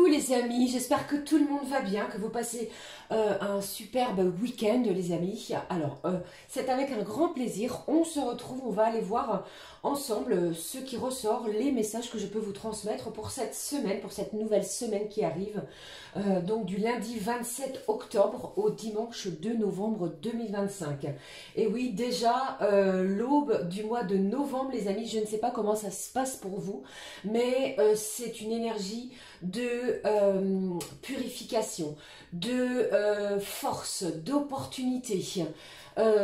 Coucou les amis, j'espère que tout le monde va bien, que vous passez un superbe week-end les amis. Alors, c'est avec un grand plaisir, on se retrouve, on va aller voir ensemble ce qui ressort, les messages que je peux vous transmettre pour cette semaine, pour cette nouvelle semaine qui arrive. Donc du lundi 27 octobre au dimanche 2 novembre 2025. Et oui, déjà l'aube du mois de novembre les amis, je ne sais pas comment ça se passe pour vous, mais c'est une énergie de purification, de force, d'opportunité.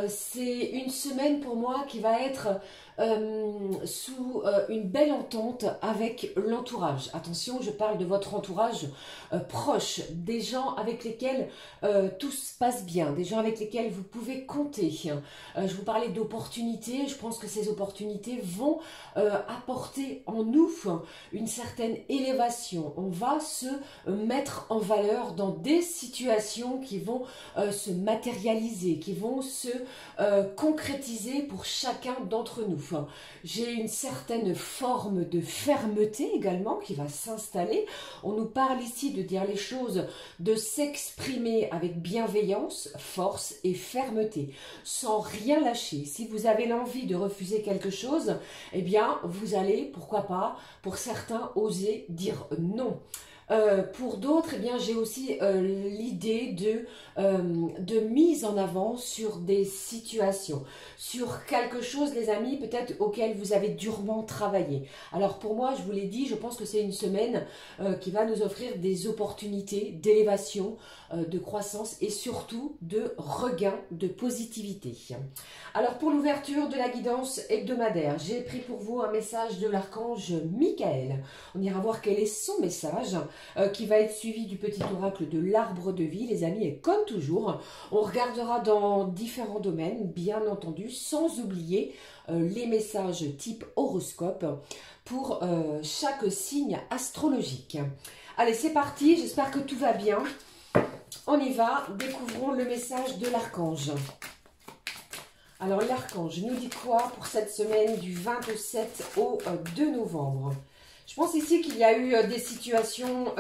C'est une semaine pour moi qui va être sous une belle entente avec l'entourage. Attention, je parle de votre entourage proche, des gens avec lesquels tout se passe bien, des gens avec lesquels vous pouvez compter. Je vous parlais d'opportunités, je pense que ces opportunités vont apporter en nous une certaine élévation. On va se mettre en valeur dans des situations qui vont se matérialiser, qui vont se concrétiser pour chacun d'entre nous. J'ai une certaine forme de fermeté également qui va s'installer. On nous parle ici de dire les choses, de s'exprimer avec bienveillance, force et fermeté, sans rien lâcher. Si vous avez l'envie de refuser quelque chose, eh bien vous allez, pourquoi pas, pour certains, oser dire non. Pour d'autres, eh bien, j'ai aussi l'idée de mise en avant sur des situations, sur quelque chose, les amis, peut-être auquel vous avez durement travaillé. Alors pour moi, je vous l'ai dit, je pense que c'est une semaine qui va nous offrir des opportunités d'élévation, de croissance et surtout de regain de positivité. Alors pour l'ouverture de la guidance hebdomadaire, j'ai pris pour vous un message de l'archange Michael. On ira voir quel est son message. Qui va être suivi du petit oracle de l'arbre de vie, les amis, et comme toujours, on regardera dans différents domaines, bien entendu, sans oublier les messages type horoscope pour chaque signe astrologique. Allez, c'est parti, j'espère que tout va bien. On y va, découvrons le message de l'archange. Alors, l'archange nous dit quoi pour cette semaine du 27 au 2 novembre ? Je pense ici qu'il y a eu des situations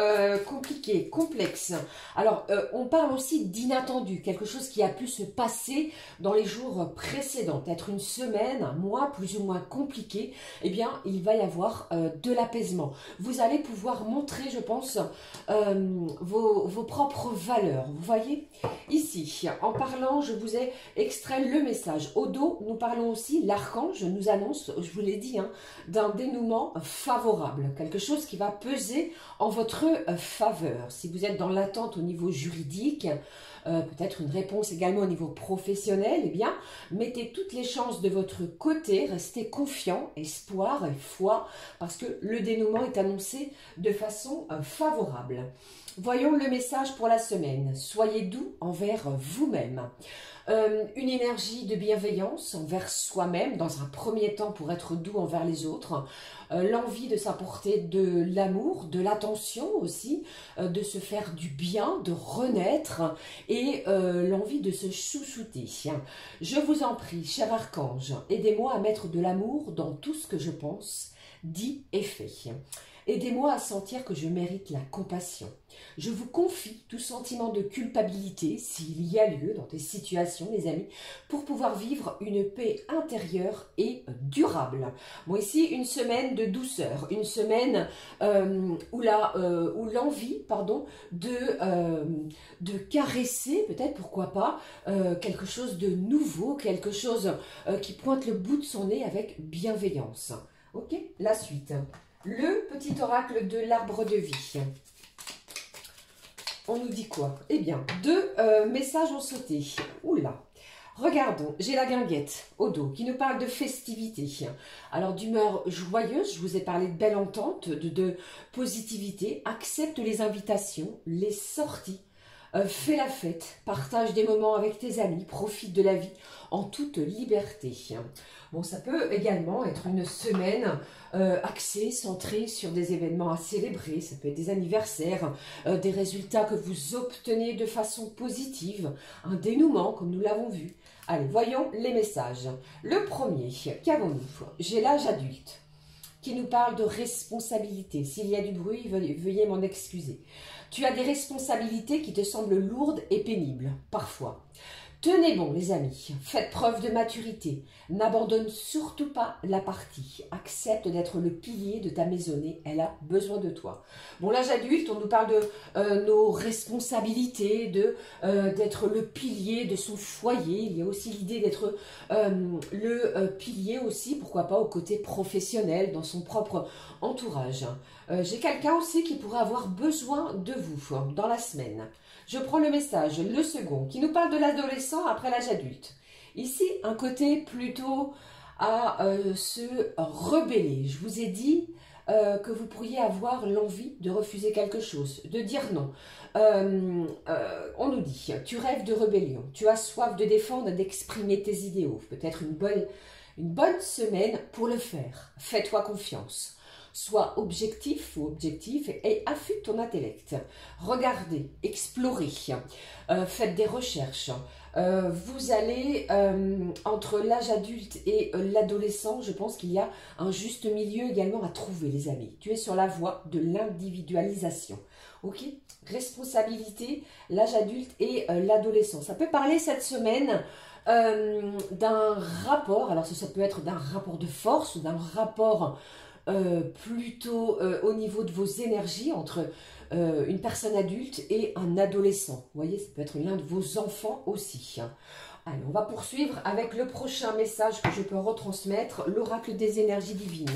compliquées, complexes. Alors, on parle aussi d'inattendu, quelque chose qui a pu se passer dans les jours précédents. Peut-être une semaine, un mois plus ou moins compliqué. Eh bien, il va y avoir de l'apaisement. Vous allez pouvoir montrer, je pense, vos propres valeurs. Vous voyez, ici, en parlant, je vous ai extrait le message. Au dos, nous parlons aussi, l'archange nous annonce, je vous l'ai dit, hein, d'un dénouement favorable. Quelque chose qui va peser en votre faveur. Si vous êtes dans l'attente au niveau juridique, peut-être une réponse également au niveau professionnel, eh bien, mettez toutes les chances de votre côté, restez confiant, espoir et foi, parce que le dénouement est annoncé de façon favorable. Voyons le message pour la semaine. Soyez doux envers vous-même. Une énergie de bienveillance envers soi-même, dans un premier temps pour être doux envers les autres. L'envie de s'apporter de l'amour, de l'attention aussi, de se faire du bien, de renaître et l'envie de se chouchouter. Je vous en prie, cher archange, aidez-moi à mettre de l'amour dans tout ce que je pense, dit et fait. Aidez-moi à sentir que je mérite la compassion. Je vous confie tout sentiment de culpabilité, s'il y a lieu dans des situations, les amis, pour pouvoir vivre une paix intérieure et durable. Bon, ici, une semaine de douceur, une semaine où l'envie, de caresser, peut-être, pourquoi pas, quelque chose de nouveau, quelque chose qui pointe le bout de son nez avec bienveillance. Ok, la suite. Le petit oracle de l'arbre de vie. On nous dit quoi? Eh bien, deux messages ont sauté. Oula! Regardons, j'ai la guinguette au dos qui nous parle de festivité. Alors d'humeur joyeuse, je vous ai parlé de belle entente, de positivité. Accepte les invitations, les sorties. Fais la fête, partage des moments avec tes amis, profite de la vie en toute liberté. Bon, ça peut également être une semaine axée, centrée sur des événements à célébrer. Ça peut être des anniversaires, des résultats que vous obtenez de façon positive, un dénouement comme nous l'avons vu. Allez, voyons les messages. Le premier, qu'avons-nous? J'ai l'âge adulte qui nous parle de responsabilité. S'il y a du bruit, veuillez m'en excuser. Tu as des responsabilités qui te semblent lourdes et pénibles, parfois. Tenez bon, les amis, faites preuve de maturité. N'abandonne surtout pas la partie. Accepte d'être le pilier de ta maisonnée. Elle a besoin de toi. Bon, l'âge adulte, on nous parle de nos responsabilités, d'être le pilier de son foyer. Il y a aussi l'idée d'être le pilier aussi, pourquoi pas, au côté professionnel, dans son propre entourage. J'ai quelqu'un aussi qui pourrait avoir besoin de vous dans la semaine. Je prends le message, le second, qui nous parle de l'adolescent après l'âge adulte. Ici, un côté plutôt à se rebeller. Je vous ai dit que vous pourriez avoir l'envie de refuser quelque chose, de dire non. On nous dit, tu rêves de rébellion, tu as soif de défendre, d'exprimer tes idéaux. Peut-être une bonne semaine pour le faire. Fais-toi confiance. Sois objectif ou objectif et affûte ton intellect. Regardez, explorez, faites des recherches. Vous allez, entre l'âge adulte et l'adolescent, je pense qu'il y a un juste milieu également à trouver, les amis. Tu es sur la voie de l'individualisation. Ok? Responsabilité, l'âge adulte et l'adolescent. Ça peut parler cette semaine d'un rapport, alors ça peut être d'un rapport de force ou d'un rapport plutôt au niveau de vos énergies entre une personne adulte et un adolescent. Vous voyez, ça peut être l'un de vos enfants aussi. Allez, on va poursuivre avec le prochain message que je peux retransmettre, l'oracle des énergies divines.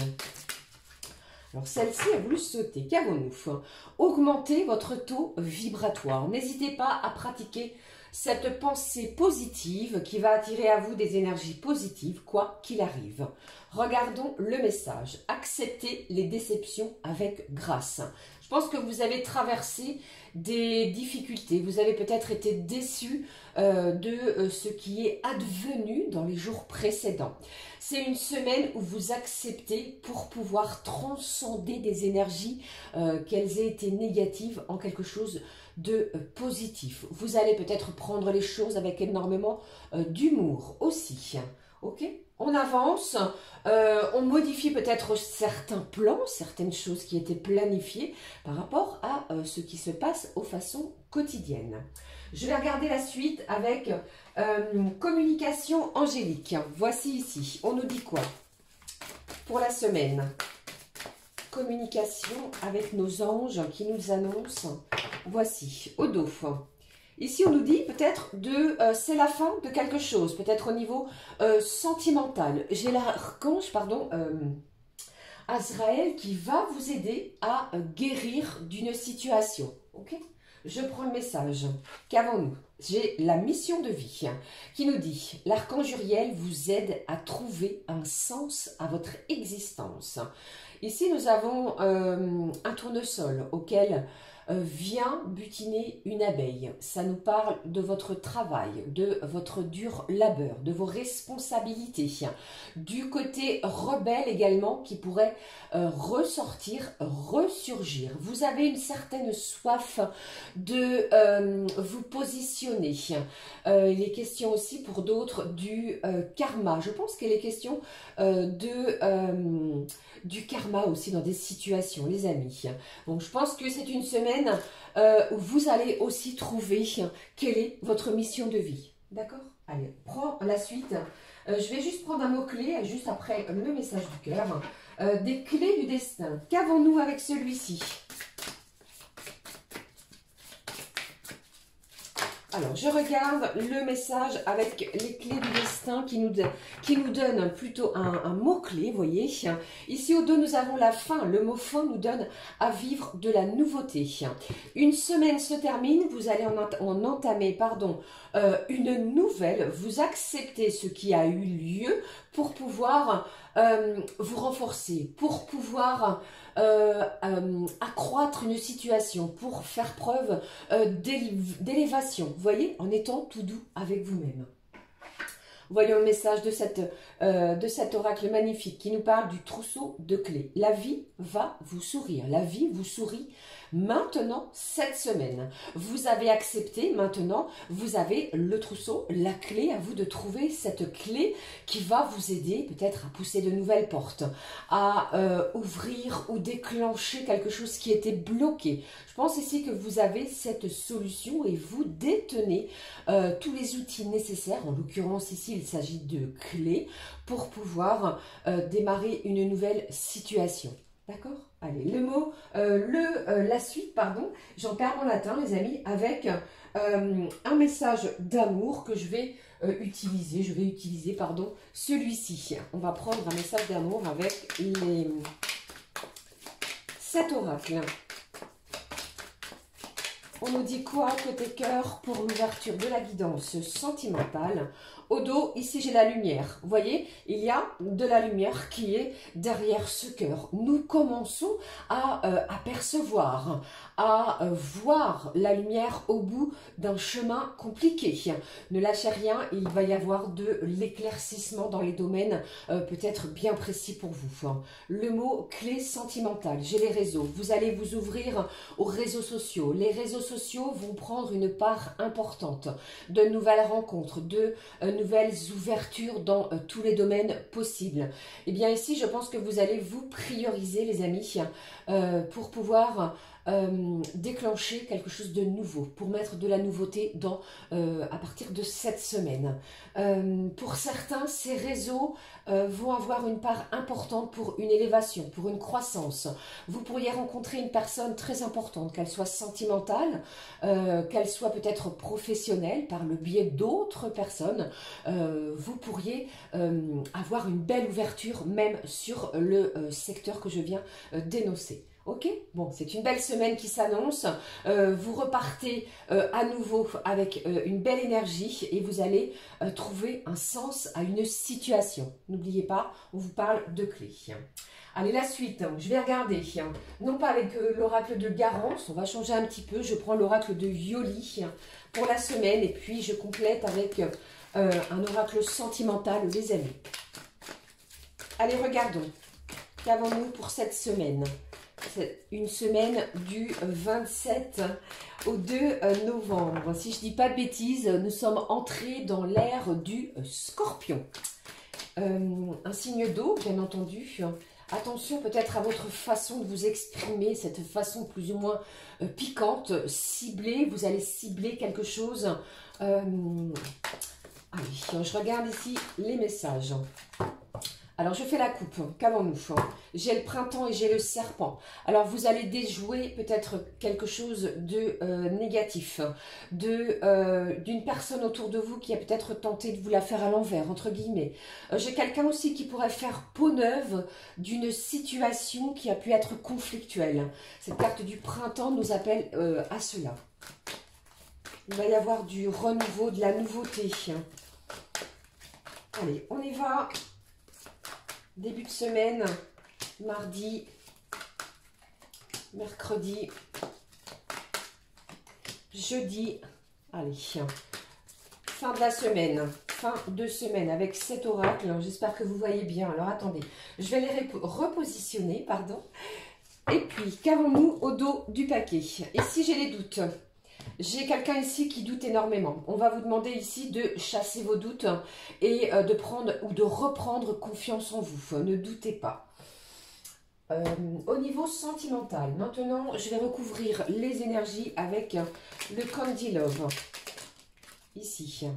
Alors celle-ci a voulu sauter. Qu'avons-nous? Augmentez votre taux vibratoire. N'hésitez pas à pratiquer cette pensée positive qui va attirer à vous des énergies positives, quoi qu'il arrive. Regardons le message. Acceptez les déceptions avec grâce. Je pense que vous avez traversé des difficultés. Vous avez peut-être été déçu de ce qui est advenu dans les jours précédents. C'est une semaine où vous acceptez pour pouvoir transcender des énergies, qu'elles aient été négatives, en quelque chose de positif. Vous allez peut-être prendre les choses avec énormément d'humour aussi. Ok? On avance, on modifie peut-être certains plans, certaines choses qui étaient planifiées par rapport à ce qui se passe aux façons quotidiennes. Je vais regarder la suite avec communication angélique. Voici ici, on nous dit quoi pour la semaine? Communication avec nos anges qui nous annoncent. Voici, au dos. Ici, on nous dit peut-être c'est la fin de quelque chose, peut-être au niveau sentimental. J'ai l'archange, Azraël, qui va vous aider à guérir d'une situation. Ok? Je prends le message. Qu'avons-nous? J'ai la mission de vie qui nous dit, l'archange Uriel vous aide à trouver un sens à votre existence. Ici, nous avons un tournesol auquel vient butiner une abeille. Ça nous parle de votre travail, de votre dur labeur, de vos responsabilités, du côté rebelle également qui pourrait ressortir, ressurgir. Vous avez une certaine soif de vous positionner. Il est question aussi pour d'autres du karma. Je pense qu'il est question du karma aussi dans des situations, les amis. Donc je pense que c'est une semaine où vous allez aussi trouver quelle est votre mission de vie. D'accord? Allez, prends la suite. Je vais juste prendre un mot-clé, juste après le message du cœur. Des clés du destin. Qu'avons-nous avec celui-ci? Alors, je regarde le message avec les clés du destin qui nous donne plutôt un mot-clé, vous voyez. Ici, au dos, nous avons la fin. Le mot fin nous donne à vivre de la nouveauté. Une semaine se termine, vous allez en entamer une nouvelle. Vous acceptez ce qui a eu lieu pour pouvoir vous renforcer, pour pouvoir accroître une situation, pour faire preuve d'élévation, vous voyez, en étant tout doux avec vous-même. Voyons le message de cet oracle magnifique qui nous parle du trousseau de clés. La vie va vous sourire. La vie vous sourit maintenant cette semaine. Vous avez accepté, maintenant vous avez le trousseau, la clé, à vous de trouver cette clé qui va vous aider peut-être à pousser de nouvelles portes, à ouvrir ou déclencher quelque chose qui était bloqué. Je pense ici que vous avez cette solution et vous détenez tous les outils nécessaires. En l'occurrence ici, il s'agit de clés pour pouvoir démarrer une nouvelle situation. D'accord? Allez, le mot, la suite, pardon, j'en perds mon latin, les amis, avec un message d'amour que je vais utiliser. Je vais utiliser, pardon, celui-ci. On va prendre un message d'amour avec les 7 oracles. On nous dit quoi côté cœur pour l'ouverture de la guidance sentimentale? Au dos, ici j'ai la lumière. Vous voyez, il y a de la lumière qui est derrière ce cœur. Nous commençons à apercevoir, à voir la lumière au bout d'un chemin compliqué. Ne lâchez rien, il va y avoir de l'éclaircissement dans les domaines peut-être bien précis pour vous. Le mot clé sentimentale, j'ai les réseaux. Vous allez vous ouvrir aux réseaux sociaux. Les réseaux sociaux vont prendre une part importante de nouvelles rencontres, de nouvelles ouvertures dans tous les domaines possibles. Et bien ici, je pense que vous allez vous prioriser, les amis, pour pouvoir déclencher quelque chose de nouveau, pour mettre de la nouveauté à partir de cette semaine. Pour certains, ces réseaux vont avoir une part importante pour une élévation, pour une croissance. Vous pourriez rencontrer une personne très importante, qu'elle soit sentimentale, qu'elle soit peut-être professionnelle par le biais d'autres personnes. Vous pourriez avoir une belle ouverture même sur le secteur que je viens d'énoncer. Ok, bon, c'est une belle semaine qui s'annonce. Vous repartez à nouveau avec une belle énergie et vous allez trouver un sens à une situation. N'oubliez pas, on vous parle de clés. Allez, la suite, je vais regarder, non pas avec l'oracle de Garance, on va changer un petit peu. Je prends l'oracle de Yoli pour la semaine et puis je complète avec un oracle sentimental, les amis. Allez, regardons. Qu'avons-nous pour cette semaine? C'est une semaine du 27 au 2 novembre. Si je ne dis pas de bêtises, nous sommes entrés dans l'ère du Scorpion. Un signe d'eau, bien entendu. Attention peut-être à votre façon de vous exprimer, cette façon plus ou moins piquante, ciblée. Vous allez cibler quelque chose. Allez, je regarde ici les messages. Alors, je fais la coupe. Qu'avons-nous? J'ai le printemps et j'ai le serpent. Alors, vous allez déjouer peut-être quelque chose de négatif, d'une personne autour de vous qui a peut-être tenté de vous la faire à l'envers, entre guillemets. J'ai quelqu'un aussi qui pourrait faire peau neuve d'une situation qui a pu être conflictuelle. Cette carte du printemps nous appelle à cela. Il va y avoir du renouveau, de la nouveauté. Allez, on y va. Début de semaine, mardi, mercredi, jeudi, allez, fin de la semaine, fin de semaine avec cet oracle. J'espère que vous voyez bien. Alors attendez, je vais les repositionner, pardon. Et puis, qu'avons-nous au dos du paquet? Et si j'ai les doutes? J'ai quelqu'un ici qui doute énormément. On va vous demander ici de chasser vos doutes et de prendre ou de reprendre confiance en vous. Ne doutez pas. Au niveau sentimental, maintenant, je vais recouvrir les énergies avec le Candy Love. Ici.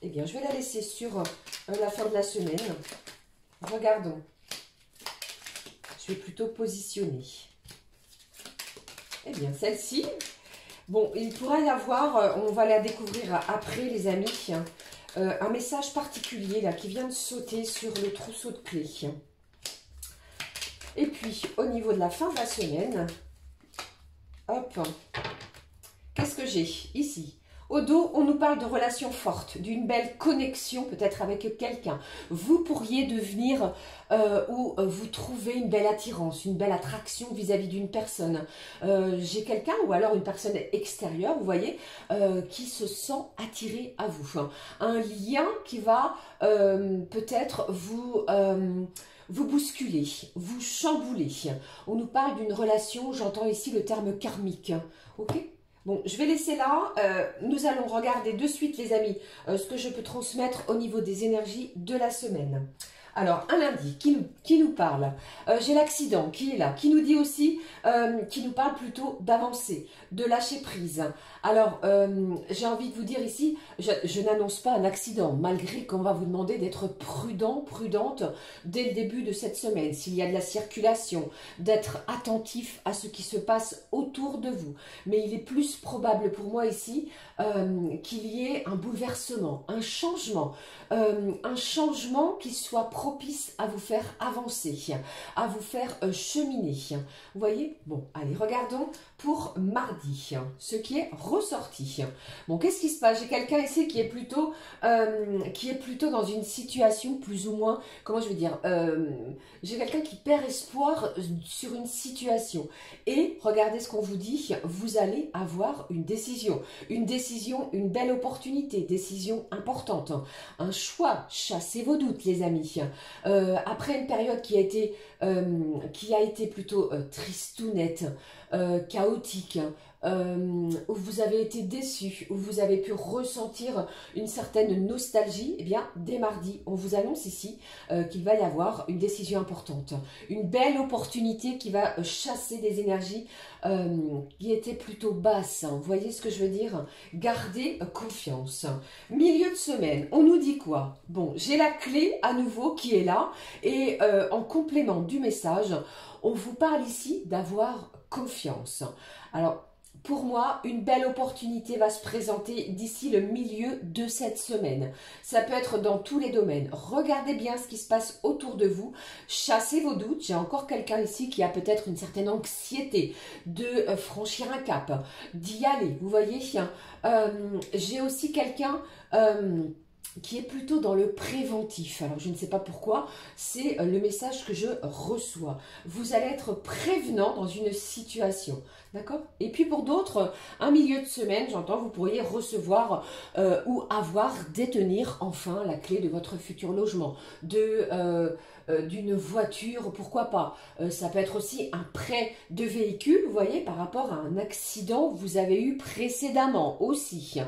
Eh bien, je vais la laisser sur la fin de la semaine. Regardons. Je vais plutôt positionner. Eh bien, celle-ci... Bon, il pourrait y avoir, on va la découvrir après les amis, un message particulier là qui vient de sauter sur le trousseau de clés. Et puis, au niveau de la fin de la semaine, hop, qu'est-ce que j'ai ici? Au dos, on nous parle de relations fortes, d'une belle connexion peut-être avec quelqu'un. Vous pourriez devenir ou vous trouvez une belle attirance, une belle attraction vis-à-vis d'une personne. J'ai quelqu'un ou alors une personne extérieure, vous voyez, qui se sent attiré à vous. Un lien qui va peut-être vous bousculer, vous chambouler. On nous parle d'une relation, j'entends ici le terme karmique, ok? Bon, je vais laisser là. Nous allons regarder de suite, les amis, ce que je peux transmettre au niveau des énergies de la semaine. Alors, un lundi, qui nous parle? J'ai l'accident qui est là, qui nous dit aussi, qui nous parle plutôt d'avancer, de lâcher prise. Alors, j'ai envie de vous dire ici, je n'annonce pas un accident, malgré qu'on va vous demander d'être prudent, prudente dès le début de cette semaine. S'il y a de la circulation, d'être attentif à ce qui se passe autour de vous. Mais il est plus probable pour moi ici qu'il y ait un bouleversement, un changement qui soit propice à vous faire avancer, à vous faire cheminer. Vous voyez? Bon, allez, regardons pour mardi, ce qui est ressorti. Bon, qu'est-ce qui se passe? J'ai quelqu'un ici qui est plutôt dans une situation plus ou moins, comment je veux dire, j'ai quelqu'un qui perd espoir sur une situation. Et regardez ce qu'on vous dit, vous allez avoir une décision, une belle opportunité, décision importante, un choix, chassez vos doutes, les amis. Après une période qui a été plutôt tristounette, chaotique, où vous avez été déçus, où vous avez pu ressentir une certaine nostalgie, eh bien, dès mardi, on vous annonce ici qu'il va y avoir une décision importante, une belle opportunité qui va chasser des énergies qui étaient plutôt basses. Vous voyez ce que je veux dire? Gardez confiance. Milieu de semaine, on nous dit quoi? Bon, j'ai la clé à nouveau qui est là et en complément du message, on vous parle ici d'avoir confiance. Alors, pour moi, une belle opportunité va se présenter d'ici le milieu de cette semaine. Ça peut être dans tous les domaines. Regardez bien ce qui se passe autour de vous. Chassez vos doutes. J'ai encore quelqu'un ici qui a peut-être une certaine anxiété de franchir un cap, d'y aller. Vous voyez, j'ai aussi quelqu'un qui est plutôt dans le préventif. Alors, je ne sais pas pourquoi, c'est le message que je reçois. Vous allez être prévenant dans une situation, d'accord? Et puis pour d'autres, un milieu de semaine, j'entends, vous pourriez recevoir ou détenir enfin la clé de votre futur logement, d'une voiture, pourquoi pas. Ça peut être aussi un prêt de véhicule, vous voyez, par rapport à un accident que vous avez eu précédemment aussi.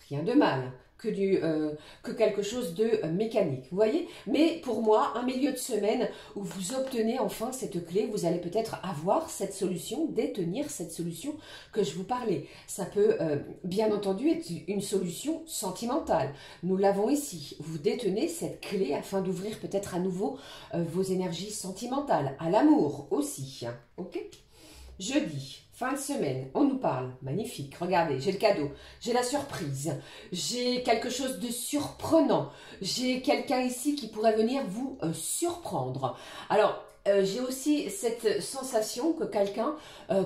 Rien de mal. Que quelque chose de mécanique, vous voyez. Mais pour moi, un milieu de semaine où vous obtenez enfin cette clé, vous allez peut-être avoir cette solution, détenir cette solution que je vous parlais. Ça peut bien entendu être une solution sentimentale. Nous l'avons ici. Vous détenez cette clé afin d'ouvrir peut-être à nouveau vos énergies sentimentales, à l'amour aussi. Ok ? Jeudi, fin de semaine, on nous parle, magnifique, regardez, j'ai le cadeau, j'ai la surprise, j'ai quelque chose de surprenant, j'ai quelqu'un ici qui pourrait venir vous surprendre. Alors, j'ai aussi cette sensation que quelqu'un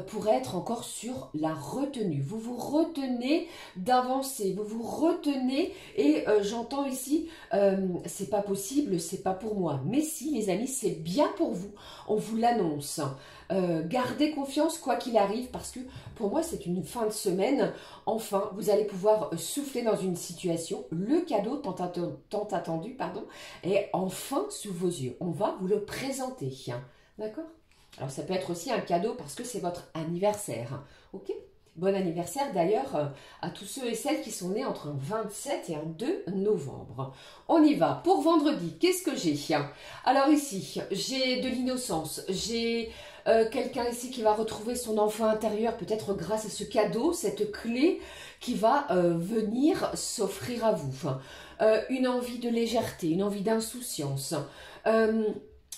pourrait être encore sur la retenue. Vous vous retenez d'avancer, vous vous retenez et j'entends ici, c'est pas possible, c'est pas pour moi. Mais si, les amis, c'est bien pour vous, on vous l'annonce. Gardez confiance quoi qu'il arrive parce que pour moi c'est une fin de semaine. Enfin, vous allez pouvoir souffler dans une situation. Le cadeau tant attendu est enfin sous vos yeux. On va vous le présenter. D'accord? Alors ça peut être aussi un cadeau parce que c'est votre anniversaire. Ok? Bon anniversaire d'ailleurs à tous ceux et celles qui sont nés entre un 27 et un 2 novembre. On y va. Pour vendredi, qu'est-ce que j'ai? Alors ici, j'ai de l'innocence. J'ai quelqu'un ici qui va retrouver son enfant intérieur, peut-être grâce à ce cadeau, cette clé qui va venir s'offrir à vous. Une envie de légèreté, une envie d'insouciance.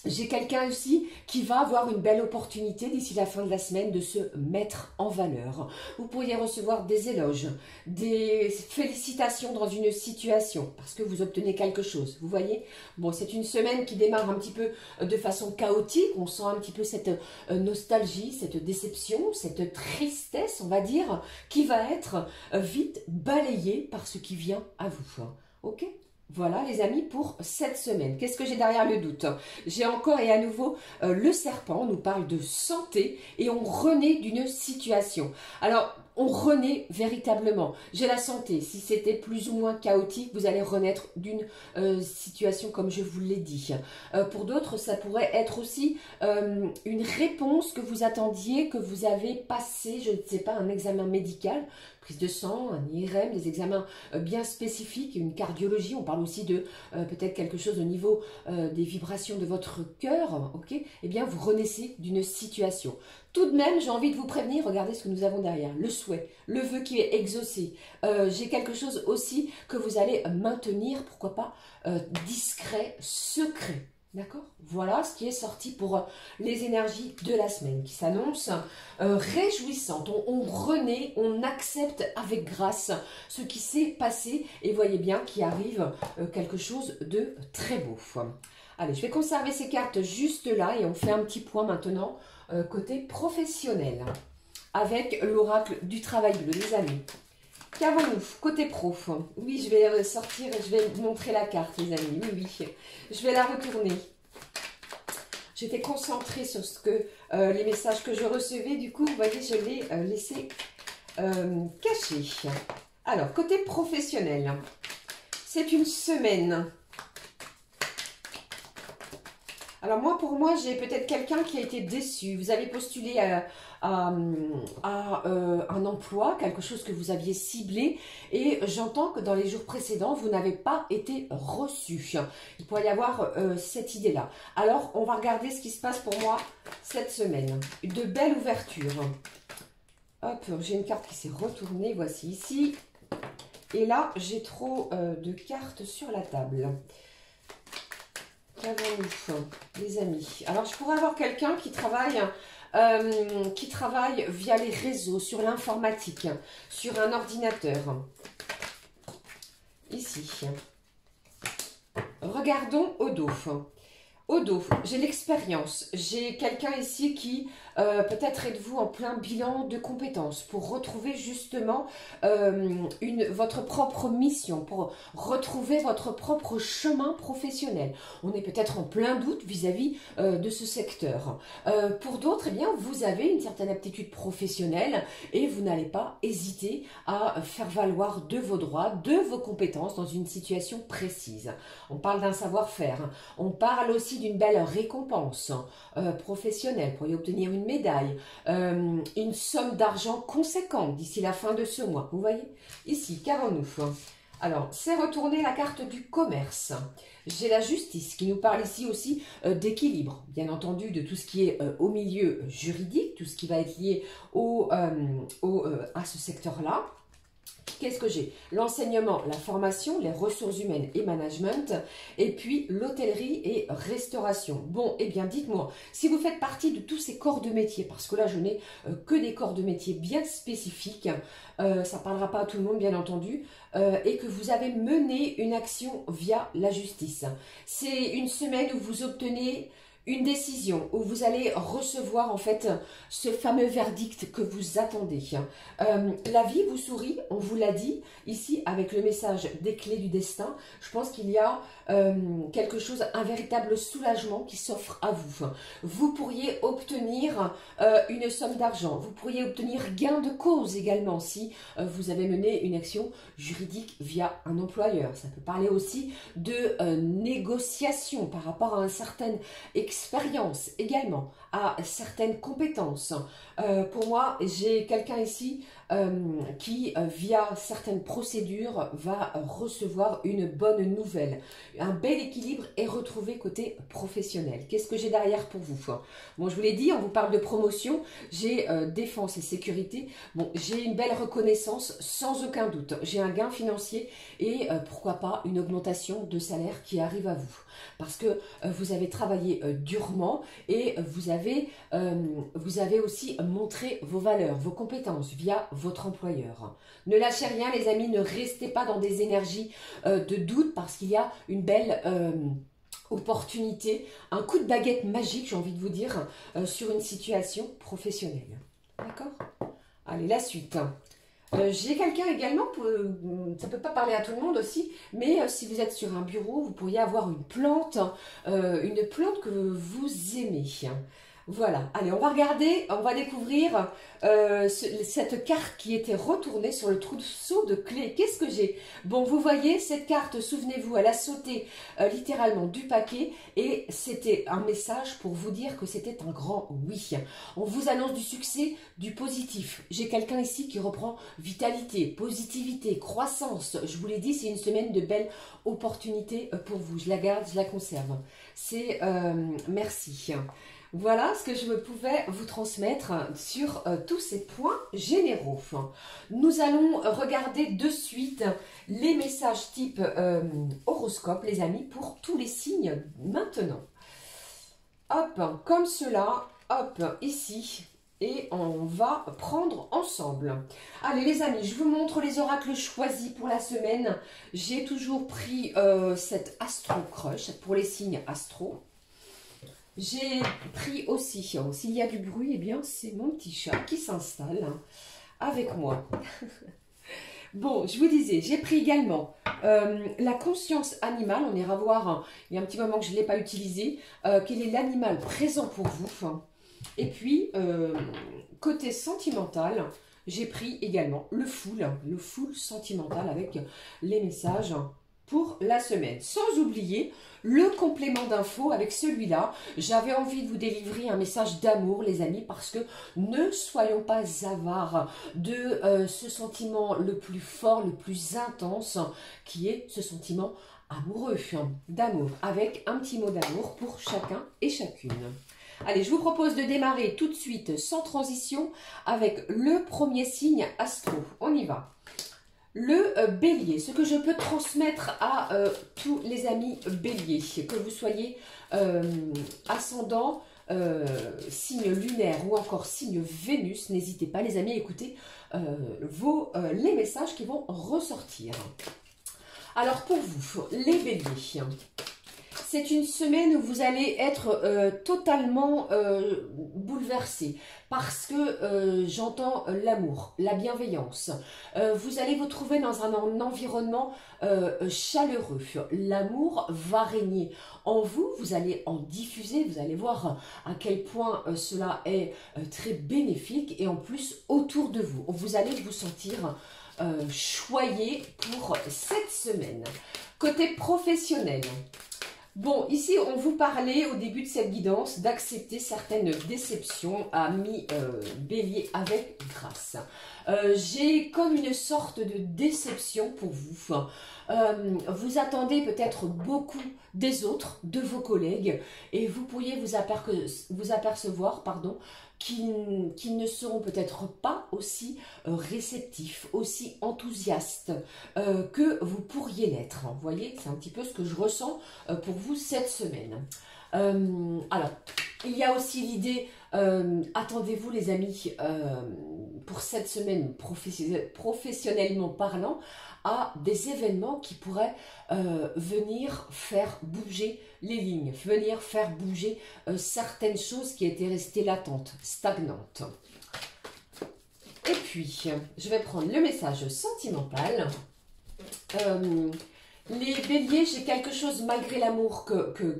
J'ai quelqu'un aussi qui va avoir une belle opportunité d'ici la fin de la semaine de se mettre en valeur. Vous pourriez recevoir des éloges, des félicitations dans une situation parce que vous obtenez quelque chose. Vous voyez? Bon, c'est une semaine qui démarre un petit peu de façon chaotique. On sent un petit peu cette nostalgie, cette déception, cette tristesse, on va dire, qui va être vite balayée par ce qui vient à vous. Ok? Voilà les amis pour cette semaine. Qu'est-ce que j'ai derrière le doute? J'ai encore et à nouveau le serpent, on nous parle de santé et on renaît d'une situation. Alors on renaît véritablement. J'ai la santé, si c'était plus ou moins chaotique, vous allez renaître d'une situation comme je vous l'ai dit. Pour d'autres, ça pourrait être aussi une réponse que vous attendiez, que vous avez passé, je ne sais pas, un examen médical, prise de sang, un IRM, des examens bien spécifiques, une cardiologie, on parle aussi de peut-être quelque chose au niveau des vibrations de votre cœur, ok? Eh bien, vous renaissez d'une situation. Tout de même, j'ai envie de vous prévenir, regardez ce que nous avons derrière, le souhait, le vœu qui est exaucé. J'ai quelque chose aussi que vous allez maintenir, pourquoi pas, discret, secret. D'accord? Voilà ce qui est sorti pour les énergies de la semaine qui s'annonce réjouissante. On renaît, on accepte avec grâce ce qui s'est passé et voyez bien qu'il arrive quelque chose de très beau. Allez, je vais conserver ces cartes juste là et on fait un petit point maintenant côté professionnel avec l'oracle du travail bleu, les amis. Qu'avons-nous côté pro? Oui, je vais sortir et je vais vous montrer la carte, les amis. Oui, oui. Je vais la retourner. J'étais concentrée sur ce que les messages que je recevais. Du coup, vous voyez, je l'ai laissé caché. Alors, côté professionnel, c'est une semaine. Alors moi, pour moi, j'ai peut-être quelqu'un qui a été déçu. Vous avez postulé à un emploi, quelque chose que vous aviez ciblé et j'entends que dans les jours précédents, vous n'avez pas été reçu. Il pourrait y avoir cette idée-là. Alors, on va regarder ce qui se passe pour moi cette semaine. De belles ouvertures. Hop, j'ai une carte qui s'est retournée, voici ici. Et là, j'ai trop de cartes sur la table. Qu'avons-nous, les amis? Alors, je pourrais avoir quelqu'un qui travaille via les réseaux, sur l'informatique, sur un ordinateur. Ici. Regardons au dos. Au dos, j'ai l'expérience. J'ai quelqu'un ici qui, peut-être êtes-vous en plein bilan de compétences pour retrouver justement votre propre mission, pour retrouver votre propre chemin professionnel. On est peut-être en plein doute vis-à-vis de ce secteur. Pour d'autres, eh bien, vous avez une certaine aptitude professionnelle et vous n'allez pas hésiter à faire valoir de vos droits, de vos compétences dans une situation précise. On parle d'un savoir-faire. On parle aussi d'une belle récompense professionnelle. Vous pourriez obtenir une médaille, une somme d'argent conséquente d'ici la fin de ce mois. Vous voyez? Ici, qu'avons-nous? Alors, c'est retourner la carte du commerce. J'ai la justice qui nous parle ici aussi d'équilibre, bien entendu, de tout ce qui est au milieu juridique, tout ce qui va être lié à ce secteur-là. Qu'est-ce que j'ai? L'enseignement, la formation, les ressources humaines et management, et puis l'hôtellerie et restauration. Bon, eh bien, dites-moi, si vous faites partie de tous ces corps de métier, parce que là, je n'ai que des corps de métier bien spécifiques, ça ne parlera pas à tout le monde, bien entendu, et que vous avez mené une action via la justice. C'est une semaine où vous obtenez une décision, où vous allez recevoir en fait ce fameux verdict que vous attendez. La vie vous sourit, on vous l'a dit, ici avec le message des clés du destin. Je pense qu'il y a quelque chose, un véritable soulagement qui s'offre à vous. Vous pourriez obtenir une somme d'argent, vous pourriez obtenir gain de cause également si vous avez mené une action juridique via un employeur. Ça peut parler aussi de négociation par rapport à une certaine expérience également à certaines compétences. Pour moi, j'ai quelqu'un ici qui, via certaines procédures, va recevoir une bonne nouvelle. Un bel équilibre est retrouvé côté professionnel. Qu'est-ce que j'ai derrière pour vous? Bon, je vous l'ai dit, on vous parle de promotion, j'ai défense et sécurité. Bon, j'ai une belle reconnaissance sans aucun doute. J'ai un gain financier et pourquoi pas une augmentation de salaire qui arrive à vous. Parce que vous avez travaillé durement et vous avez aussi montré vos valeurs, vos compétences via votre employeur. Ne lâchez rien les amis, ne restez pas dans des énergies de doute parce qu'il y a une belle opportunité, un coup de baguette magique, j'ai envie de vous dire, sur une situation professionnelle. D'accord? Allez, la suite. J'ai quelqu'un également, ça ne peut pas parler à tout le monde aussi, mais si vous êtes sur un bureau, vous pourriez avoir une plante que vous aimez. Voilà, allez, on va regarder, on va découvrir cette carte qui était retournée sur le trousseau de clés. Qu'est-ce que j'ai? Bon, vous voyez, cette carte, souvenez-vous, elle a sauté littéralement du paquet et c'était un message pour vous dire que c'était un grand oui. On vous annonce du succès, du positif. J'ai quelqu'un ici qui reprend vitalité, positivité, croissance. Je vous l'ai dit, c'est une semaine de belles opportunités pour vous. Je la garde, je la conserve. C'est merci. Voilà ce que je pouvais vous transmettre sur tous ces points généraux. Nous allons regarder de suite les messages type horoscope, les amis, pour tous les signes maintenant. Hop, comme cela, hop, ici, et on va prendre ensemble. Allez les amis, je vous montre les oracles choisis pour la semaine. J'ai toujours pris cette Astro Crush pour les signes astro. J'ai pris aussi, s'il y a du bruit, eh bien c'est mon petit chat qui s'installe avec moi. Bon, je vous disais, j'ai pris également la conscience animale. On ira voir, il y a un petit moment que je ne l'ai pas utilisé, quel est l'animal présent pour vous. Et puis, côté sentimental, j'ai pris également le full sentimental avec les messages pour la semaine. Sans oublier le complément d'infos avec celui-là. J'avais envie de vous délivrer un message d'amour, les amis, parce que ne soyons pas avares de ce sentiment le plus fort, le plus intense, qui est ce sentiment amoureux, d'amour, avec un petit mot d'amour pour chacun et chacune. Allez, je vous propose de démarrer tout de suite, sans transition, avec le premier signe astro. On y va. Le bélier, ce que je peux transmettre à tous les amis béliers, que vous soyez ascendant, signe lunaire ou encore signe Vénus, n'hésitez pas les amis à écouter les messages qui vont ressortir. Alors pour vous, les béliers, c'est une semaine où vous allez être totalement bouleversé parce que j'entends l'amour, la bienveillance. Vous allez vous trouver dans un environnement chaleureux. L'amour va régner en vous, vous allez en diffuser, vous allez voir à quel point cela est très bénéfique et en plus autour de vous. Vous allez vous sentir choyé pour cette semaine. Côté professionnel, bon, ici, on vous parlait au début de cette guidance d'accepter certaines déceptions, amis bélier, avec grâce. J'ai comme une sorte de déception pour vous. Vous attendez peut-être beaucoup des autres, de vos collègues, et vous pourriez vous apercevoir, qu'ils ne seront peut-être pas aussi réceptifs, aussi enthousiastes que vous pourriez l'être. Vous voyez, c'est un petit peu ce que je ressens pour vous cette semaine. Alors, il y a aussi l'idée, attendez-vous les amis, pour cette semaine, professionnellement parlant, à des événements qui pourraient venir faire bouger les lignes, venir faire bouger certaines choses qui étaient restées latentes, stagnantes. Et puis, je vais prendre le message sentimental. Les béliers, j'ai quelque chose malgré l'amour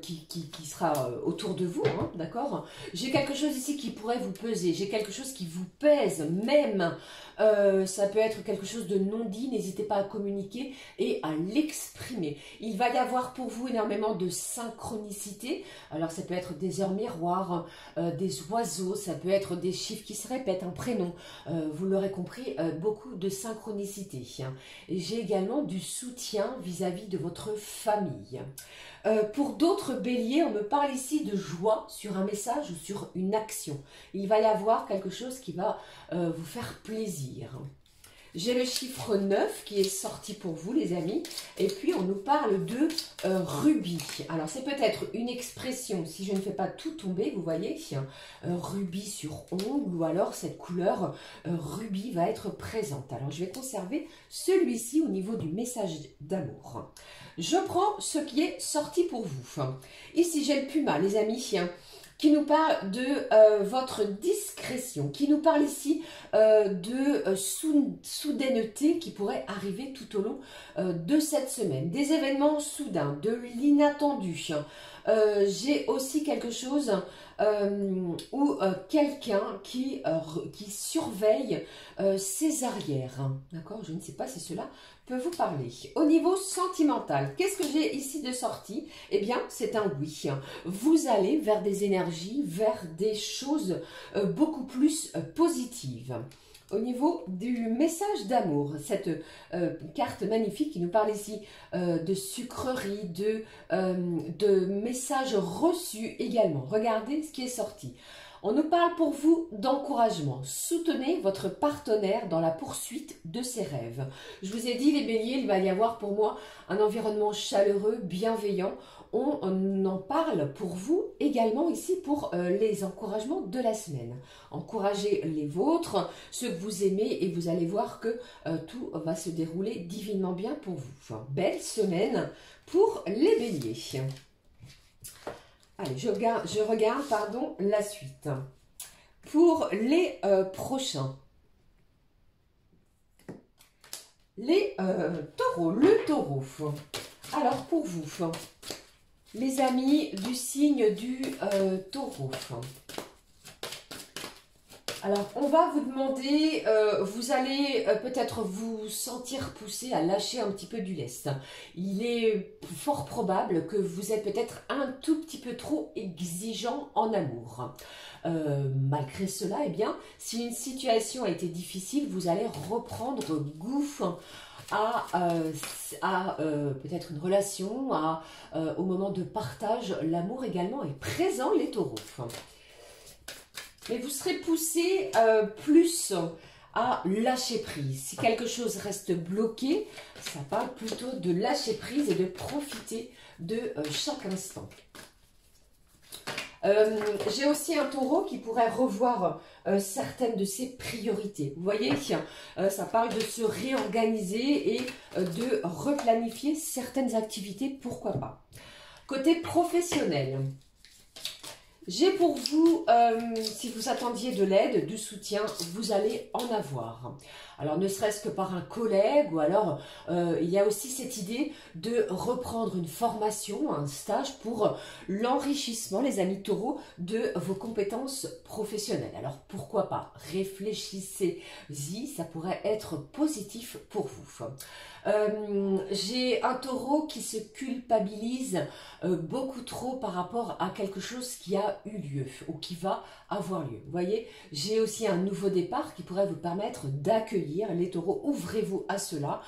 qui sera autour de vous, hein, d'accord? J'ai quelque chose ici qui pourrait vous peser, j'ai quelque chose qui vous pèse même. Ça peut être quelque chose de non dit, n'hésitez pas à communiquer et à l'exprimer. Il va y avoir pour vous énormément de synchronicité. Alors ça peut être des heures miroirs, des oiseaux, ça peut être des chiffres qui se répètent, un prénom. Vous l'aurez compris, beaucoup de synchronicité. Hein. Et j'ai également du soutien vis-à-vis de votre famille. Pour d'autres béliers, on me parle ici de joie sur un message ou sur une action. Il va y avoir quelque chose qui va vous faire plaisir. J'ai le chiffre 9 qui est sorti pour vous les amis. Et puis on nous parle de rubis. Alors c'est peut-être une expression, si je ne fais pas tout tomber, vous voyez, rubis sur ongle ou alors cette couleur rubis va être présente. Alors je vais conserver celui-ci au niveau du message d'amour. Je prends ce qui est sorti pour vous. Ici j'ai le puma les amis, qui nous parle de votre discrétion, qui nous parle ici de soudaineté qui pourrait arriver tout au long de cette semaine, des événements soudains, de l'inattendu. J'ai aussi quelque chose ou quelqu'un qui surveille ses arrières. D'accord? Je ne sais pas si cela peut vous parler. Au niveau sentimental, qu'est-ce que j'ai ici de sortie? Eh bien, c'est un oui. Vous allez vers des énergies, vers des choses beaucoup plus positives. Au niveau du message d'amour, cette carte magnifique qui nous parle ici de sucreries, de messages reçus également. Regardez ce qui est sorti. On nous parle pour vous d'encouragement. Soutenez votre partenaire dans la poursuite de ses rêves. Je vous ai dit, les béliers, il va y avoir pour moi un environnement chaleureux, bienveillant. On en parle pour vous également ici pour les encouragements de la semaine. Encouragez les vôtres, ceux que vous aimez et vous allez voir que tout va se dérouler divinement bien pour vous. Enfin, belle semaine pour les béliers. Allez, je regarde la suite. Pour les prochains. Les taureaux, le taureau. Alors pour vous, les amis du signe du taureau. Alors, on va vous demander, vous allez peut-être vous sentir poussé à lâcher un petit peu du lest. Il est fort probable que vous êtes peut-être un tout petit peu trop exigeant en amour. Malgré cela, eh bien, si une situation a été difficile, vous allez reprendre goût à peut-être une relation, au moment de partage. L'amour également est présent, les taureaux. Mais vous serez poussé plus à lâcher prise. Si quelque chose reste bloqué, ça parle plutôt de lâcher prise et de profiter de chaque instant. J'ai aussi un taureau qui pourrait revoir certaines de ses priorités. Vous voyez, ça parle de se réorganiser et de replanifier certaines activités, pourquoi pas. Côté professionnel, j'ai pour vous, si vous attendiez de l'aide, du soutien, vous allez en avoir. Alors, ne serait-ce que par un collègue, ou alors, il y a aussi cette idée de reprendre une formation, un stage pour l'enrichissement, les amis taureaux, de vos compétences professionnelles. Alors, pourquoi pas? Réfléchissez-y, ça pourrait être positif pour vous. J'ai un taureau qui se culpabilise beaucoup trop par rapport à quelque chose qui a eu lieu ou qui va avoir lieu. Vous voyez, j'ai aussi un nouveau départ qui pourrait vous permettre d'accueillir les taureaux. Ouvrez-vous à cela,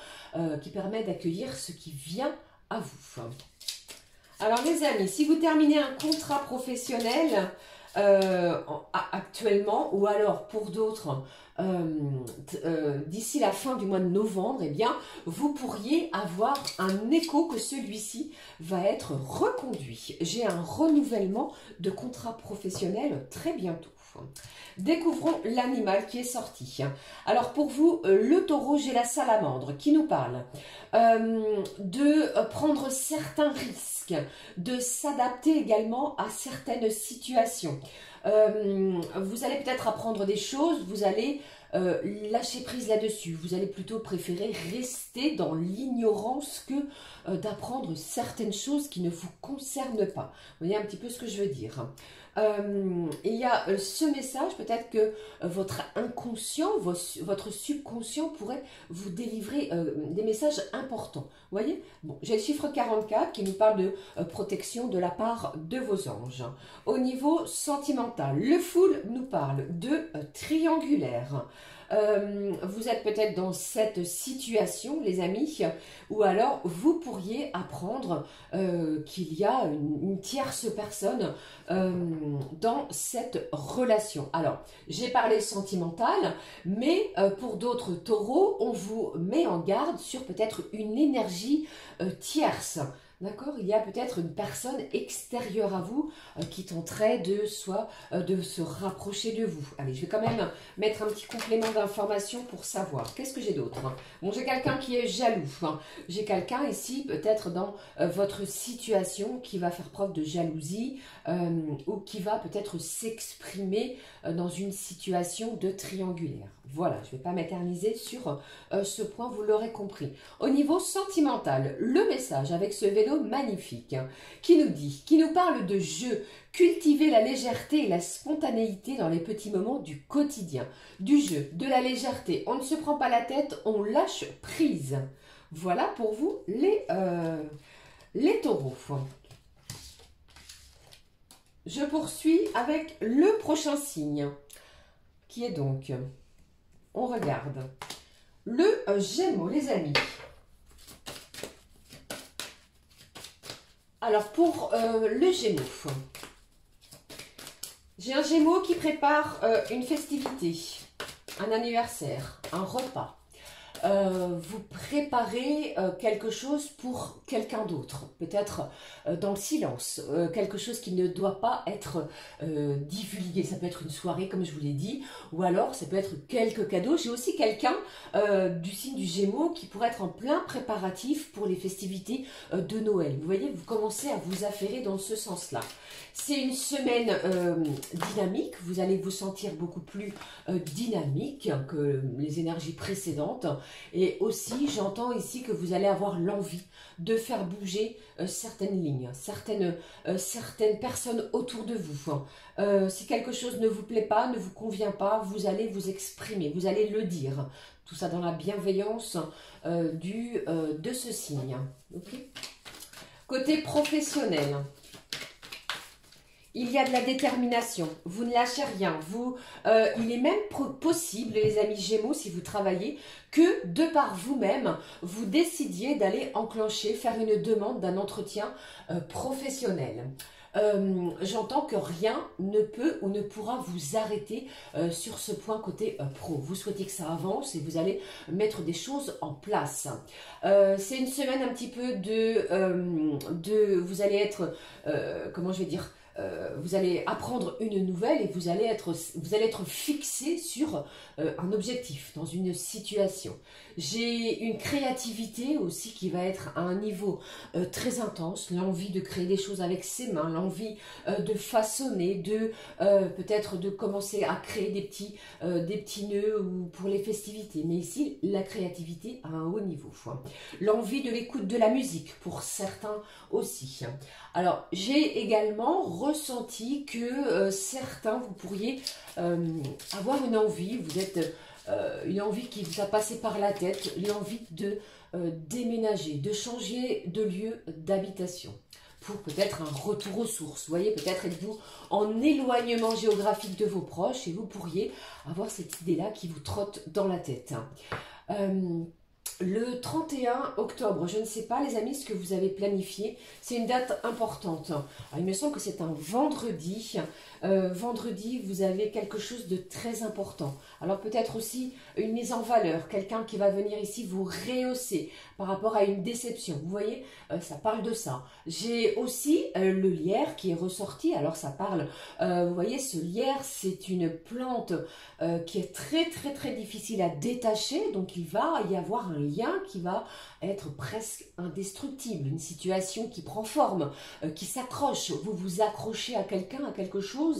qui permet d'accueillir ce qui vient à vous. Alors les amis, si vous terminez un contrat professionnel actuellement, ou alors pour d'autres d'ici la fin du mois de novembre, eh bien, vous pourriez avoir un écho que celui-ci va être reconduit. J'ai un renouvellement de contrat professionnel très bientôt. Découvrons l'animal qui est sorti. Alors pour vous, le taureau, j'ai la salamandre qui nous parle de prendre certains risques, de s'adapter également à certaines situations. Vous allez peut-être apprendre des choses, vous allez lâcher prise là-dessus. Vous allez plutôt préférer rester dans l'ignorance que d'apprendre certaines choses qui ne vous concernent pas. Vous voyez un petit peu ce que je veux dire. Il y a ce message, peut-être que votre inconscient, votre subconscient pourrait vous délivrer des messages importants. Vous voyez? Bon, j'ai le chiffre 44 qui nous parle de protection de la part de vos anges. Au niveau sentimental, le full nous parle de triangulaire. Vous êtes peut-être dans cette situation, les amis, ou alors vous pourriez apprendre qu'il y a une tierce personne dans cette relation. Alors, j'ai parlé sentimental, mais pour d'autres taureaux, on vous met en garde sur peut-être une énergie tierce. D'accord? Il y a peut-être une personne extérieure à vous qui tenterait de se rapprocher de vous. Allez, je vais quand même mettre un petit complément d'information pour savoir. Qu'est-ce que j'ai d'autre? Bon, j'ai quelqu'un qui est jaloux. J'ai quelqu'un ici, peut-être dans votre situation, qui va faire preuve de jalousie ou qui va peut-être s'exprimer dans une situation de triangulaire. Voilà, je ne vais pas m'éterniser sur ce point, vous l'aurez compris. Au niveau sentimental, le message avec ce vélo magnifique qui nous parle de jeu, cultiver la légèreté et la spontanéité dans les petits moments du quotidien. Du jeu, de la légèreté, on ne se prend pas la tête, on lâche prise. Voilà pour vous les taureaux. Je poursuis avec le prochain signe qui est donc... On regarde le Gémeaux, les amis. Alors, pour le Gémeaux, j'ai un Gémeaux qui prépare une festivité, un anniversaire, un repas. Vous préparez quelque chose pour quelqu'un d'autre, peut-être dans le silence, quelque chose qui ne doit pas être divulgué. Ça peut être une soirée, comme je vous l'ai dit, ou alors ça peut être quelques cadeaux. J'ai aussi quelqu'un du signe du Gémeaux qui pourrait être en plein préparatif pour les festivités de Noël. Vous voyez, vous commencez à vous affairer dans ce sens-là. C'est une semaine dynamique, vous allez vous sentir beaucoup plus dynamique que les énergies précédentes. Et aussi, j'entends ici que vous allez avoir l'envie de faire bouger certaines lignes, certaines personnes autour de vous. Si quelque chose ne vous plaît pas, ne vous convient pas, vous allez vous exprimer, vous allez le dire. Tout ça dans la bienveillance de ce signe. Okay. Côté professionnel. Il y a de la détermination, vous ne lâchez rien. Il est même possible, les amis Gémeaux, si vous travaillez, que de par vous-même, vous décidiez d'aller enclencher, faire une demande d'un entretien professionnel. J'entends que rien ne peut ou ne pourra vous arrêter sur ce point côté pro. Vous souhaitez que ça avance et vous allez mettre des choses en place. C'est une semaine un petit peu vous allez être, comment je vais dire, vous allez apprendre une nouvelle et vous allez être fixé sur un objectif, dans une situation. J'ai une créativité aussi qui va être à un niveau très intense, l'envie de créer des choses avec ses mains, l'envie de façonner, peut-être de commencer à créer des petits nœuds ou pour les festivités. Mais ici, la créativité à un haut niveau. L'envie de l'écoute de la musique, pour certains aussi. Alors, j'ai également ressenti que certains, vous pourriez avoir une envie, une envie qui vous a passé par la tête, l'envie de déménager, de changer de lieu d'habitation pour peut-être un retour aux sources. Vous voyez, peut-être êtes-vous en éloignement géographique de vos proches et vous pourriez avoir cette idée-là qui vous trotte dans la tête. Le 31 octobre, je ne sais pas les amis ce que vous avez planifié, c'est une date importante. Alors, il me semble que c'est un vendredi. Vendredi, vous avez quelque chose de très important. Alors peut-être aussi une mise en valeur, quelqu'un qui va venir ici vous rehausser par rapport à une déception. Vous voyez, ça parle de ça. J'ai aussi le lierre qui est ressorti. Alors ça parle, vous voyez, ce lierre, c'est une plante qui est très très très difficile à détacher. Donc il va y avoir un lien qui va être presque indestructible. Une situation qui prend forme, qui s'accroche. Vous vous accrochez à quelqu'un, à quelque chose,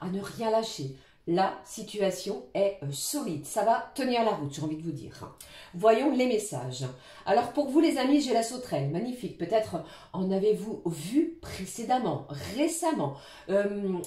à ne rien lâcher. la situation est solide. Ça va tenir la route, j'ai envie de vous dire. Voyons les messages. Alors pour vous les amis, j'ai la sauterelle, magnifique. Peut-être en avez-vous vu précédemment, récemment.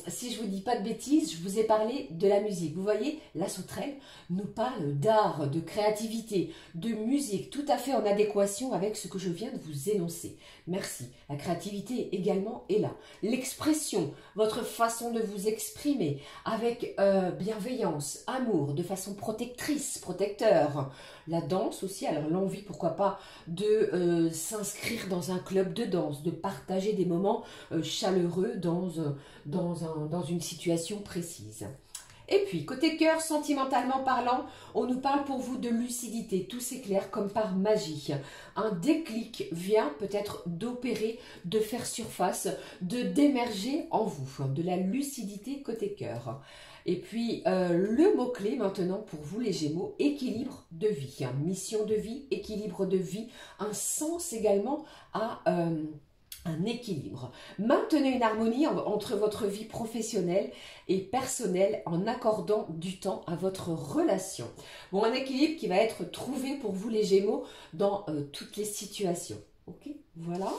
Si je vous dis pas de bêtises, je vous ai parlé de la musique. Vous voyez, la sauterelle nous parle d'art, de créativité, de musique, tout à fait en adéquation avec ce que je viens de vous énoncer. Merci. La créativité également est là. L'expression, votre façon de vous exprimer avec bienveillance, amour, de façon protectrice, protecteur. La danse aussi, alors l'envie, pourquoi pas, de s'inscrire dans un club de danse, de partager des moments chaleureux dans une situation précise. Et puis, côté cœur, sentimentalement parlant, on nous parle pour vous de lucidité. Tout s'éclaire comme par magie. Un déclic vient peut-être d'opérer, de faire surface, d'émerger en vous. De la lucidité côté cœur. Et puis, le mot-clé maintenant pour vous les Gémeaux, équilibre de vie. Mission de vie, équilibre de vie, un sens également à un équilibre. Maintenez une harmonie entre votre vie professionnelle et personnelle en accordant du temps à votre relation. Bon, un équilibre qui va être trouvé pour vous les Gémeaux dans toutes les situations. Ok, voilà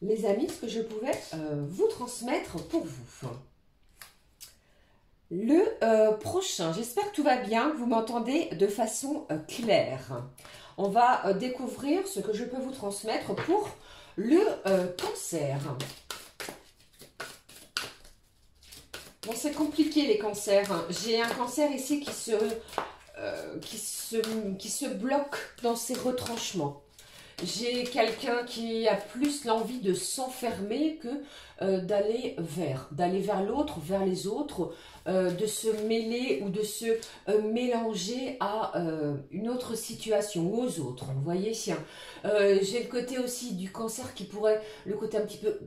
les amis, ce que je pouvais vous transmettre pour vous. Le prochain, j'espère que tout va bien, que vous m'entendez de façon claire. On va découvrir ce que je peux vous transmettre pour le cancer. Bon, c'est compliqué les cancers. J'ai un cancer ici qui se bloque dans ses retranchements. J'ai quelqu'un qui a plus l'envie de s'enfermer que d'aller vers l'autre, vers les autres, de se mêler ou de se mélanger à une autre situation ou aux autres. Vous voyez, j'ai le côté aussi du cancer qui pourrait, le côté un petit peu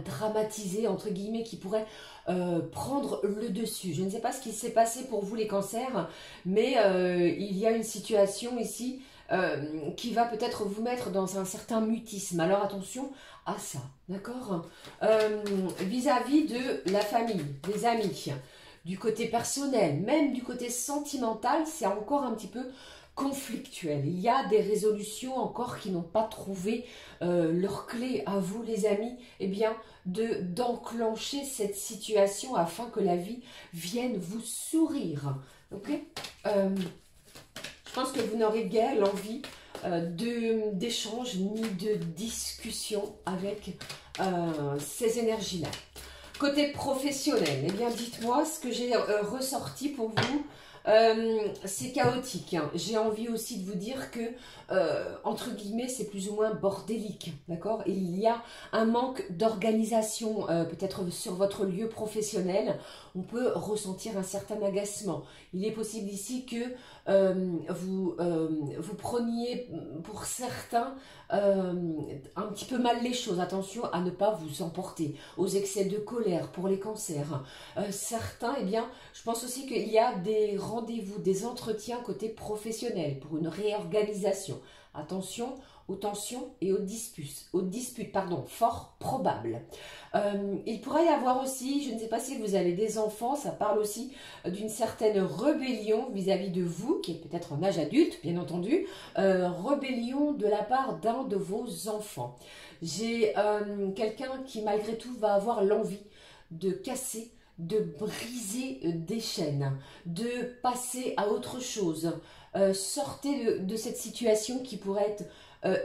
dramatiser, entre guillemets, qui pourrait prendre le dessus. Je ne sais pas ce qui s'est passé pour vous les cancers, mais il y a une situation ici qui va peut-être vous mettre dans un certain mutisme. Alors attention à ça, d'accord, vis-à-vis de la famille, des amis, du côté personnel, même du côté sentimental, c'est encore un petit peu conflictuel. Il y a des résolutions encore qui n'ont pas trouvé leur clé à vous les amis, eh bien d'enclencher cette situation afin que la vie vienne vous sourire. Ok, je pense que vous n'aurez guère l'envie d'échange ni de discussion avec ces énergies-là. Côté professionnel, eh bien dites-moi ce que j'ai ressorti pour vous. C'est chaotique. Hein. J'ai envie aussi de vous dire que, entre guillemets, c'est plus ou moins bordélique. D'accord? Il y a un manque d'organisation, peut-être sur votre lieu professionnel. On peut ressentir un certain agacement. Il est possible ici que vous preniez, pour certains, un petit peu mal les choses. Attention à ne pas vous emporter aux excès de colère pour les cancers. Certains, eh bien, je pense aussi qu'il y a des rendez-vous, des entretiens côté professionnel pour une réorganisation. Attention aux tensions et aux disputes, pardon, fort probable. Il pourrait y avoir aussi, je ne sais pas si vous avez des enfants, ça parle aussi d'une certaine rébellion vis-à-vis de vous, qui est peut-être en âge adulte, bien entendu, rébellion de la part d'un de vos enfants. J'ai quelqu'un qui malgré tout va avoir l'envie de casser, de briser des chaînes, de passer à autre chose. Sortez de cette situation qui pourrait être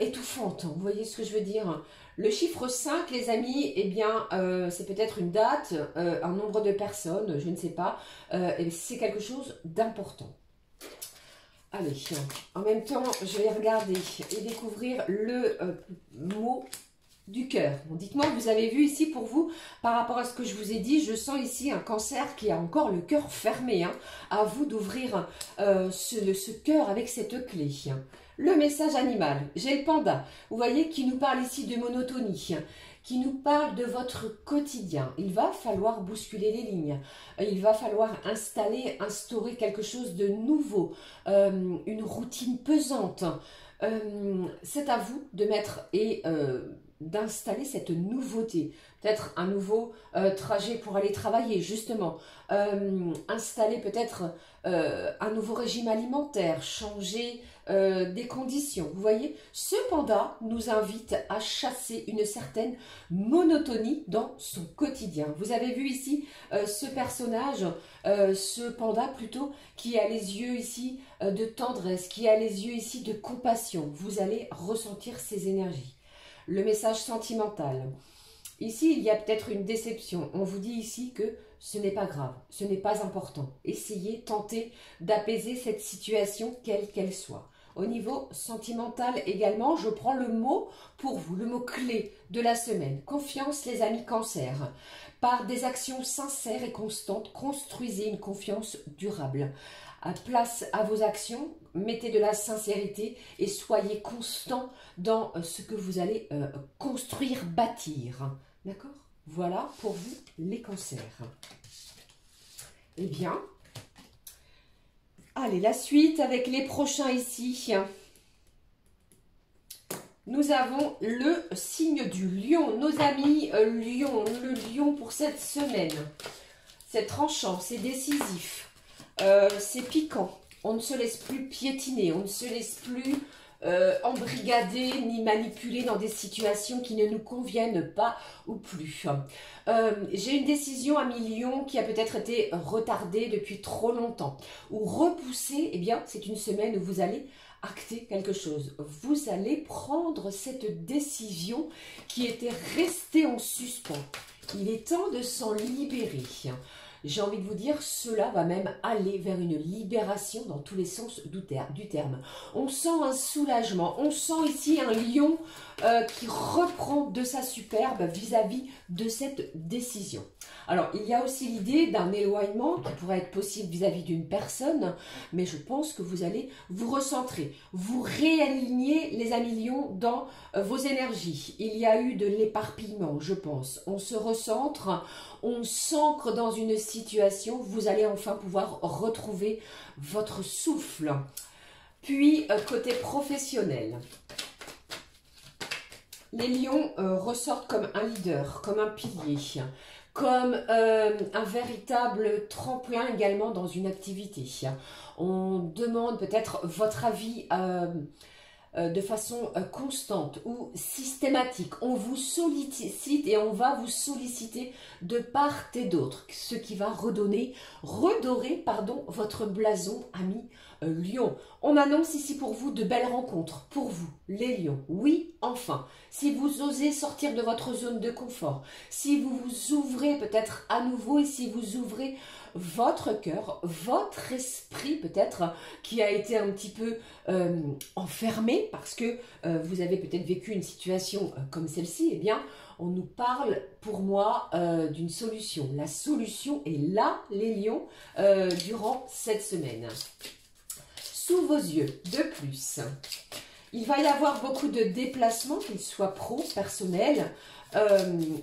étouffante. Vous voyez ce que je veux dire? Le chiffre 5, les amis, eh bien, c'est peut-être une date, un nombre de personnes, je ne sais pas. C'est quelque chose d'important. Allez, en même temps, je vais regarder et découvrir le mot du cœur. Bon, dites-moi, vous avez vu ici pour vous, par rapport à ce que je vous ai dit, je sens ici un cancer qui a encore le cœur fermé. Hein. À vous d'ouvrir ce cœur avec cette clé. Le message animal, j'ai le panda, vous voyez, qui nous parle ici de monotonie, qui nous parle de votre quotidien. Il va falloir bousculer les lignes, il va falloir instaurer quelque chose de nouveau, une routine pesante. C'est à vous de mettre d'installer cette nouveauté. Peut-être un nouveau trajet pour aller travailler, justement. Installer peut-être un nouveau régime alimentaire, changer des conditions. Vous voyez, ce panda nous invite à chasser une certaine monotonie dans son quotidien. Vous avez vu ici ce personnage, ce panda plutôt, qui a les yeux ici de tendresse, qui a les yeux ici de compassion. Vous allez ressentir ces énergies. Le message sentimental. Ici, il y a peut-être une déception. On vous dit ici que ce n'est pas grave, ce n'est pas important. Essayez, tentez d'apaiser cette situation, quelle qu'elle soit. Au niveau sentimental également, je prends le mot pour vous, le mot clé de la semaine. Confiance, les amis Cancer. Par des actions sincères et constantes, construisez une confiance durable. À place à vos actions, mettez de la sincérité et soyez constant dans ce que vous allez construire, bâtir. D'accord? Voilà pour vous les cancers. Eh bien, allez, la suite avec les prochains ici. Nous avons le signe du lion. Nos amis lion, le lion pour cette semaine. C'est tranchant, c'est décisif. C'est piquant, on ne se laisse plus piétiner, on ne se laisse plus embrigader ni manipuler dans des situations qui ne nous conviennent pas ou plus. J'ai une décision à mi-lion qui a peut-être été retardée depuis trop longtemps ou repoussée. Eh bien, c'est une semaine où vous allez acter quelque chose. Vous allez prendre cette décision qui était restée en suspens. Il est temps de s'en libérer. J'ai envie de vous dire, cela va même aller vers une libération dans tous les sens du terme. On sent un soulagement, on sent ici un lion qui reprend de sa superbe vis-à-vis de cette décision. Alors, il y a aussi l'idée d'un éloignement qui pourrait être possible vis-à-vis d'une personne, mais je pense que vous allez vous recentrer, vous réaligner les amis lions dans vos énergies. Il y a eu de l'éparpillement, je pense. On se recentre, on s'ancre dans une situation, vous allez enfin pouvoir retrouver votre souffle. Puis, côté professionnel, les lions ressortent comme un leader, comme un pilier, comme un véritable tremplin également dans une activité. On demande peut-être votre avis de façon constante ou systématique. On vous sollicite et on va vous solliciter de part et d'autre, ce qui va redorer votre blason, ami Lion. On annonce ici pour vous de belles rencontres, pour vous, les lions. Oui, enfin, si vous osez sortir de votre zone de confort, si vous vous ouvrez peut-être à nouveau et si vous ouvrez votre cœur, votre esprit peut-être qui a été un petit peu enfermé parce que vous avez peut-être vécu une situation comme celle-ci, eh bien, on nous parle pour moi d'une solution. La solution est là, les lions, durant cette semaine. Sous vos yeux, de plus. Il va y avoir beaucoup de déplacements, qu'ils soient pro, personnels,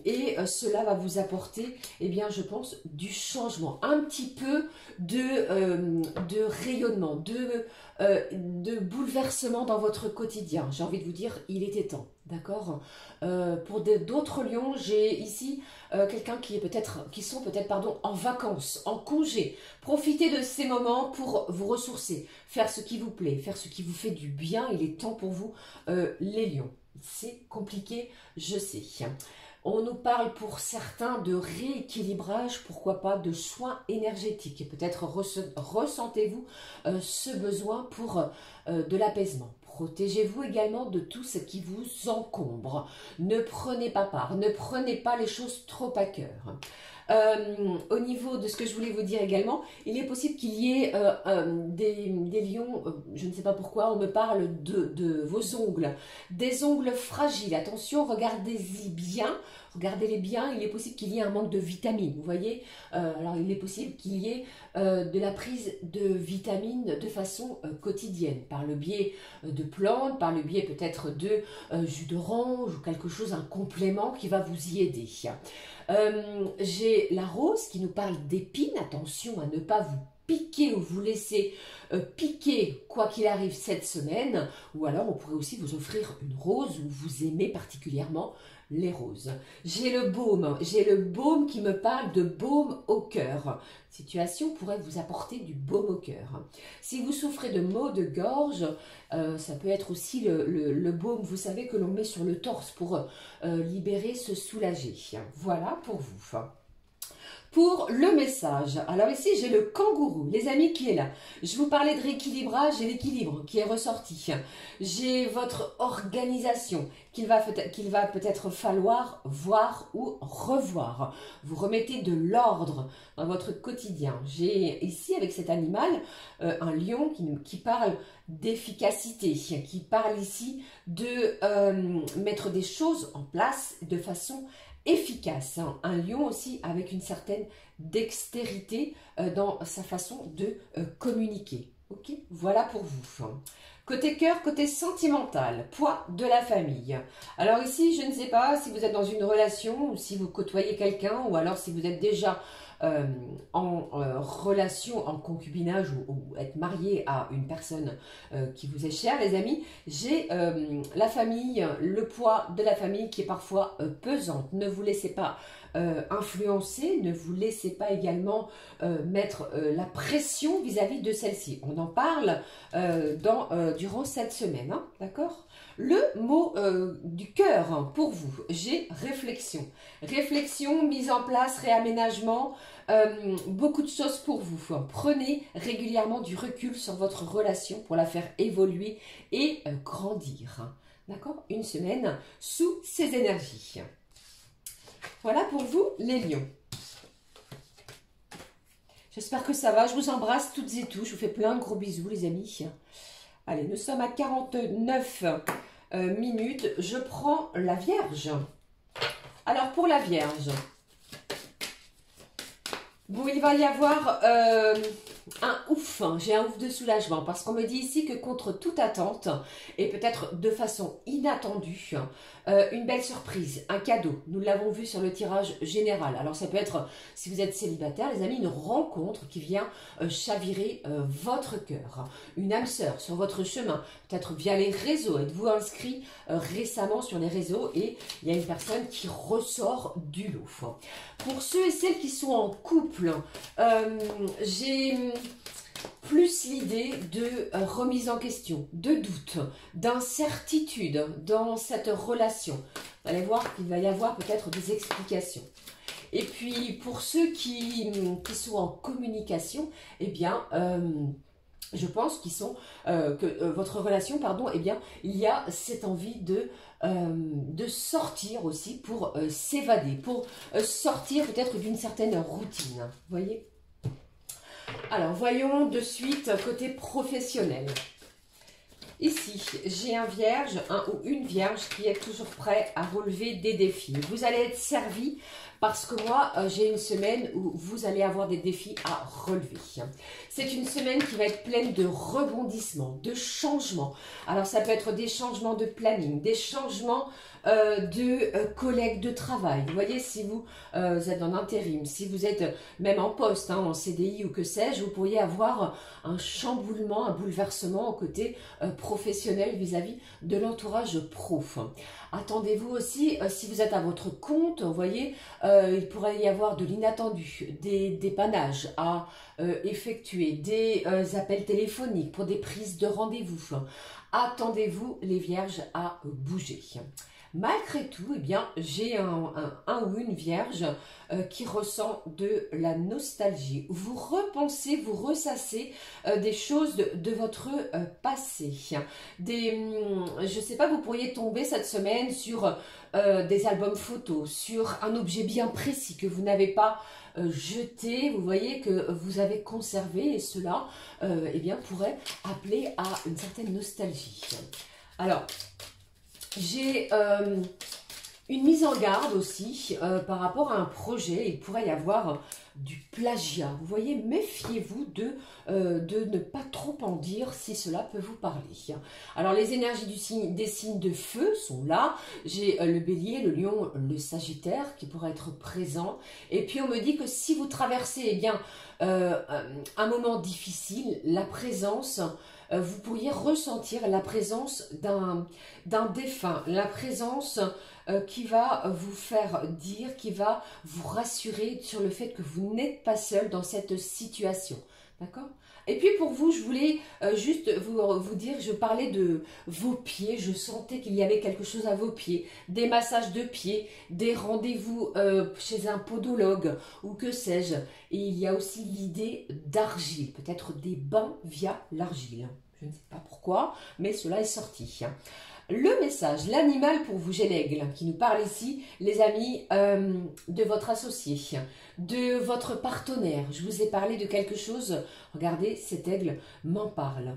et cela va vous apporter, eh bien, je pense, du changement, un petit peu de rayonnement, de bouleversement dans votre quotidien. J'ai envie de vous dire, il était temps, d'accord? Pour d'autres lions, j'ai ici quelqu'un qui sont peut-être en vacances, en congé. Profitez de ces moments pour vous ressourcer, faire ce qui vous plaît, faire ce qui vous fait du bien. Il est temps pour vous, les lions. C'est compliqué, je sais. On nous parle pour certains de rééquilibrage, pourquoi pas de soins énergétiques. Et peut-être ressentez-vous ce besoin pour de l'apaisement. Protégez-vous également de tout ce qui vous encombre. Ne prenez pas part, ne prenez pas les choses trop à cœur. Au niveau de ce que je voulais vous dire également, il est possible qu'il y ait des lions, je ne sais pas pourquoi, on me parle de vos ongles, des ongles fragiles. Attention, regardez-y bien, regardez-les bien, il est possible qu'il y ait un manque de vitamines, vous voyez. Alors il est possible qu'il y ait de la prise de vitamines de façon quotidienne, par le biais de plantes, par le biais peut-être de jus d'orange ou quelque chose, un complément qui va vous y aider. J'ai la rose qui nous parle d'épines, attention à ne pas vous piquer ou vous laisser piquer quoi qu'il arrive cette semaine, ou alors on pourrait aussi vous offrir une rose où vous aimez particulièrement les roses. J'ai le baume qui me parle de baume au cœur. Situation pourrait vous apporter du baume au cœur. Si vous souffrez de maux de gorge, ça peut être aussi le baume, vous savez, que l'on met sur le torse pour libérer, se soulager. Voilà pour vous. Pour le message, alors ici j'ai le kangourou, les amis, qui est là. Je vous parlais de rééquilibrage et l'équilibre qui est ressorti. J'ai votre organisation qu'il va peut-être falloir voir ou revoir. Vous remettez de l'ordre dans votre quotidien. J'ai ici avec cet animal un lion qui parle d'efficacité, qui parle ici de mettre des choses en place de façon efficace. Un lion aussi avec une certaine dextérité dans sa façon de communiquer. Ok, voilà pour vous. Côté cœur, côté sentimental, poids de la famille. Alors ici, je ne sais pas si vous êtes dans une relation ou si vous côtoyez quelqu'un ou alors si vous êtes déjà en relation, en concubinage ou être marié à une personne qui vous est chère, les amis. J'ai la famille, le poids de la famille qui est parfois pesante. Ne vous laissez pas influencer, ne vous laissez pas également mettre la pression vis-à-vis de celle-ci. On en parle durant cette semaine, hein, d'accord? Le mot du cœur pour vous, j'ai réflexion. Réflexion, mise en place, réaménagement, beaucoup de choses pour vous. Prenez régulièrement du recul sur votre relation pour la faire évoluer et grandir. D'accord? Une semaine sous ces énergies. Voilà pour vous les lions. J'espère que ça va. Je vous embrasse toutes et tous. Je vous fais plein de gros bisous les amis. Allez, nous sommes à 49 minutes. Je prends la Vierge. Alors, pour la Vierge, bon, il va y avoir un ouf. J'ai un ouf de soulagement parce qu'on me dit ici que contre toute attente et peut-être de façon inattendue, une belle surprise, un cadeau. Nous l'avons vu sur le tirage général. Alors ça peut être, si vous êtes célibataire, les amis, une rencontre qui vient chavirer votre cœur. Une âme sœur sur votre chemin, peut-être via les réseaux. Êtes-vous inscrit récemment sur les réseaux et il y a une personne qui ressort du lot. Pour ceux et celles qui sont en couple, j'ai plus l'idée de remise en question, de doute, d'incertitude dans cette relation. Vous allez voir qu'il va y avoir peut-être des explications. Et puis, pour ceux qui sont en communication, eh bien, je pense que votre relation, pardon, eh bien, il y a cette envie de sortir aussi pour s'évader, pour sortir peut-être d'une certaine routine. Vous voyez ? Alors, voyons de suite côté professionnel. Ici, j'ai un vierge, un ou une vierge qui est toujours prêt à relever des défis. Vous allez être servi parce que moi, j'ai une semaine où vous allez avoir des défis à relever. C'est une semaine qui va être pleine de rebondissements, de changements. Alors, ça peut être des changements de planning, des changements de collègues de travail. Vous voyez, si vous êtes en intérim, si vous êtes même en poste, hein, en CDI ou que sais-je, vous pourriez avoir un chamboulement, un bouleversement au côté professionnel vis-à-vis de l'entourage pro. Attendez-vous aussi, si vous êtes à votre compte, vous voyez, il pourrait y avoir de l'inattendu, des dépannages à effectuer, des appels téléphoniques pour des prises de rendez-vous. Attendez-vous, les vierges, à bouger. Malgré tout, eh bien, j'ai un ou une vierge qui ressent de la nostalgie. Vous repensez, vous ressassez des choses de votre passé. Je ne sais pas, vous pourriez tomber cette semaine sur des albums photos, sur un objet bien précis que vous n'avez pas jeté, vous voyez, que vous avez conservé, et cela eh bien, pourrait appeler à une certaine nostalgie. Alors, j'ai une mise en garde aussi par rapport à un projet. Il pourrait y avoir du plagiat. Vous voyez, méfiez-vous de ne pas trop en dire si cela peut vous parler. Alors, les énergies des signes de feu sont là. J'ai le bélier, le lion, le sagittaire qui pourraient être présents. Et puis, on me dit que si vous traversez eh bien, un moment difficile, la présence... vous pourriez ressentir la présence d'un défunt, la présence qui va vous faire dire, qui va vous rassurer sur le fait que vous n'êtes pas seul dans cette situation. D'accord? Et puis pour vous, je voulais juste vous dire, je parlais de vos pieds, je sentais qu'il y avait quelque chose à vos pieds, des massages de pieds, des rendez-vous chez un podologue ou que sais-je. Et il y a aussi l'idée d'argile, peut-être des bains via l'argile. Je ne sais pas pourquoi, mais cela est sorti. Le message, l'animal pour vous, j'ai l'aigle qui nous parle ici, les amis, de votre associé, de votre partenaire. Je vous ai parlé de quelque chose, regardez, cet aigle m'en parle.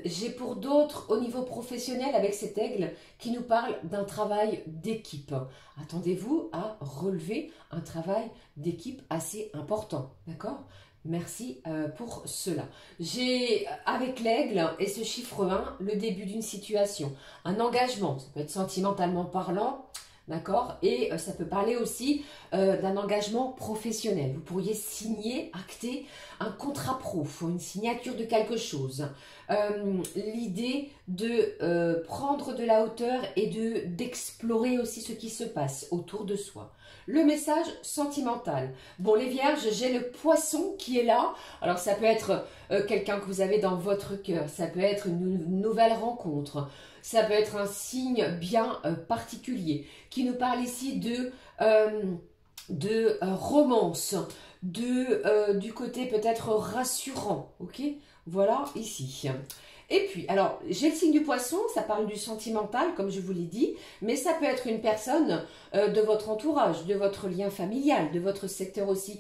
J'ai pour d'autres, au niveau professionnel, avec cet aigle, qui nous parle d'un travail d'équipe. Attendez-vous à relever un travail d'équipe assez important, d'accord ? Merci pour cela. J'ai avec l'aigle et ce chiffre 1, le début d'une situation, un engagement, ça peut être sentimentalement parlant, d'accord, et ça peut parler aussi d'un engagement professionnel. Vous pourriez signer, acter un contrat pro, une signature de quelque chose. L'idée de prendre de la hauteur et d'explorer aussi ce qui se passe autour de soi. Le message sentimental. Bon, les vierges, j'ai le poisson qui est là. Alors, ça peut être quelqu'un que vous avez dans votre cœur. Ça peut être une nouvelle rencontre. Ça peut être un signe bien particulier qui nous parle ici de romance, du côté peut-être rassurant. Ok, voilà ici. Et puis, alors, j'ai le signe du poisson, ça parle du sentimental, comme je vous l'ai dit, mais ça peut être une personne de votre entourage, de votre lien familial, de votre secteur aussi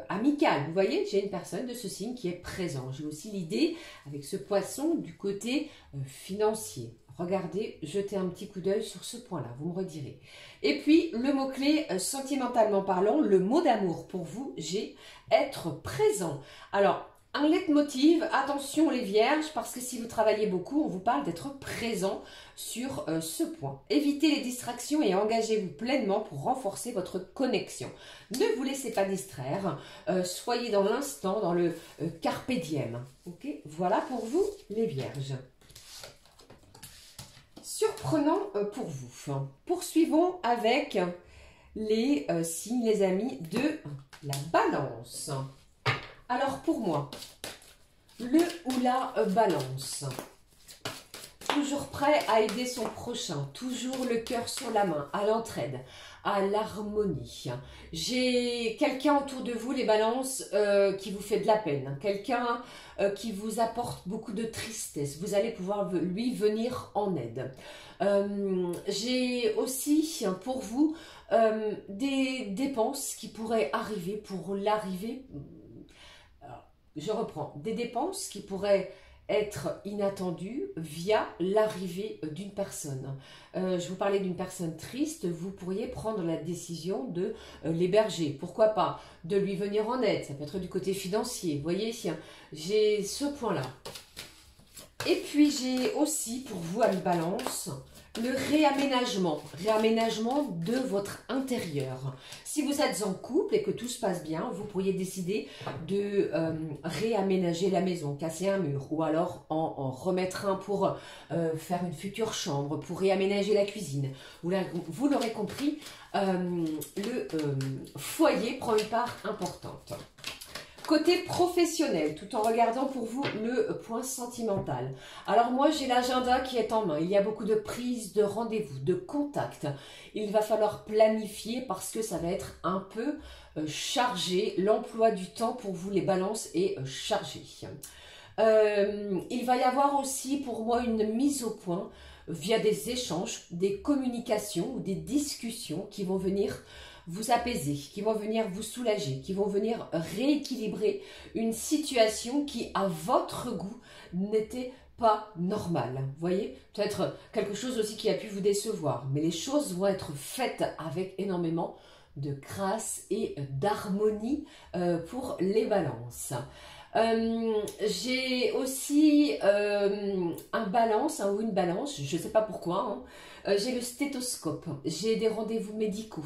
amical. Vous voyez, j'ai une personne de ce signe qui est présent. J'ai aussi l'idée, avec ce poisson, du côté financier. Regardez, jetez un petit coup d'œil sur ce point-là, vous me redirez. Et puis, le mot-clé, sentimentalement parlant, le mot d'amour pour vous, j'ai être présent. Alors, un leitmotiv, attention les vierges, parce que si vous travaillez beaucoup, on vous parle d'être présent sur ce point. Évitez les distractions et engagez-vous pleinement pour renforcer votre connexion. Ne vous laissez pas distraire, soyez dans l'instant, dans le carpe diem. Okay, voilà pour vous les vierges. Surprenant pour vous. Poursuivons avec les signes, les amis, de la balance. Alors pour moi, le ou la balance, toujours prêt à aider son prochain, toujours le cœur sur la main, à l'entraide, à l'harmonie. J'ai quelqu'un autour de vous, les balances, qui vous fait de la peine, quelqu'un qui vous apporte beaucoup de tristesse, vous allez pouvoir lui venir en aide. J'ai aussi pour vous des dépenses qui pourraient arriver pour l'arrivée. Je reprends, des dépenses qui pourraient être inattendues via l'arrivée d'une personne. Je vous parlais d'une personne triste, vous pourriez prendre la décision de l'héberger. Pourquoi pas de lui venir en aide, ça peut être du côté financier. Vous voyez, j'ai ce point-là. Et puis j'ai aussi pour vous, à balance, le réaménagement de votre intérieur. Si vous êtes en couple et que tout se passe bien, vous pourriez décider de réaménager la maison, casser un mur ou alors en remettre un pour faire une future chambre, pour réaménager la cuisine. Vous l'aurez compris, le foyer prend une part importante. Côté professionnel, tout en regardant pour vous le point sentimental. Alors moi, j'ai l'agenda qui est en main. Il y a beaucoup de prises, de rendez-vous, de contacts. Il va falloir planifier parce que ça va être un peu chargé. L'emploi du temps pour vous, les balances, est chargé. Il va y avoir aussi pour moi une mise au point via des échanges, des communications ou des discussions qui vont venir vous apaiser, qui vont venir vous soulager, qui vont venir rééquilibrer une situation qui, à votre goût, n'était pas normale. Vous voyez, peut-être quelque chose aussi qui a pu vous décevoir, mais les choses vont être faites avec énormément de grâce et d'harmonie pour les balances. J'ai aussi un balance ou une balance, je ne sais pas pourquoi, hein. J'ai le stéthoscope, j'ai des rendez-vous médicaux,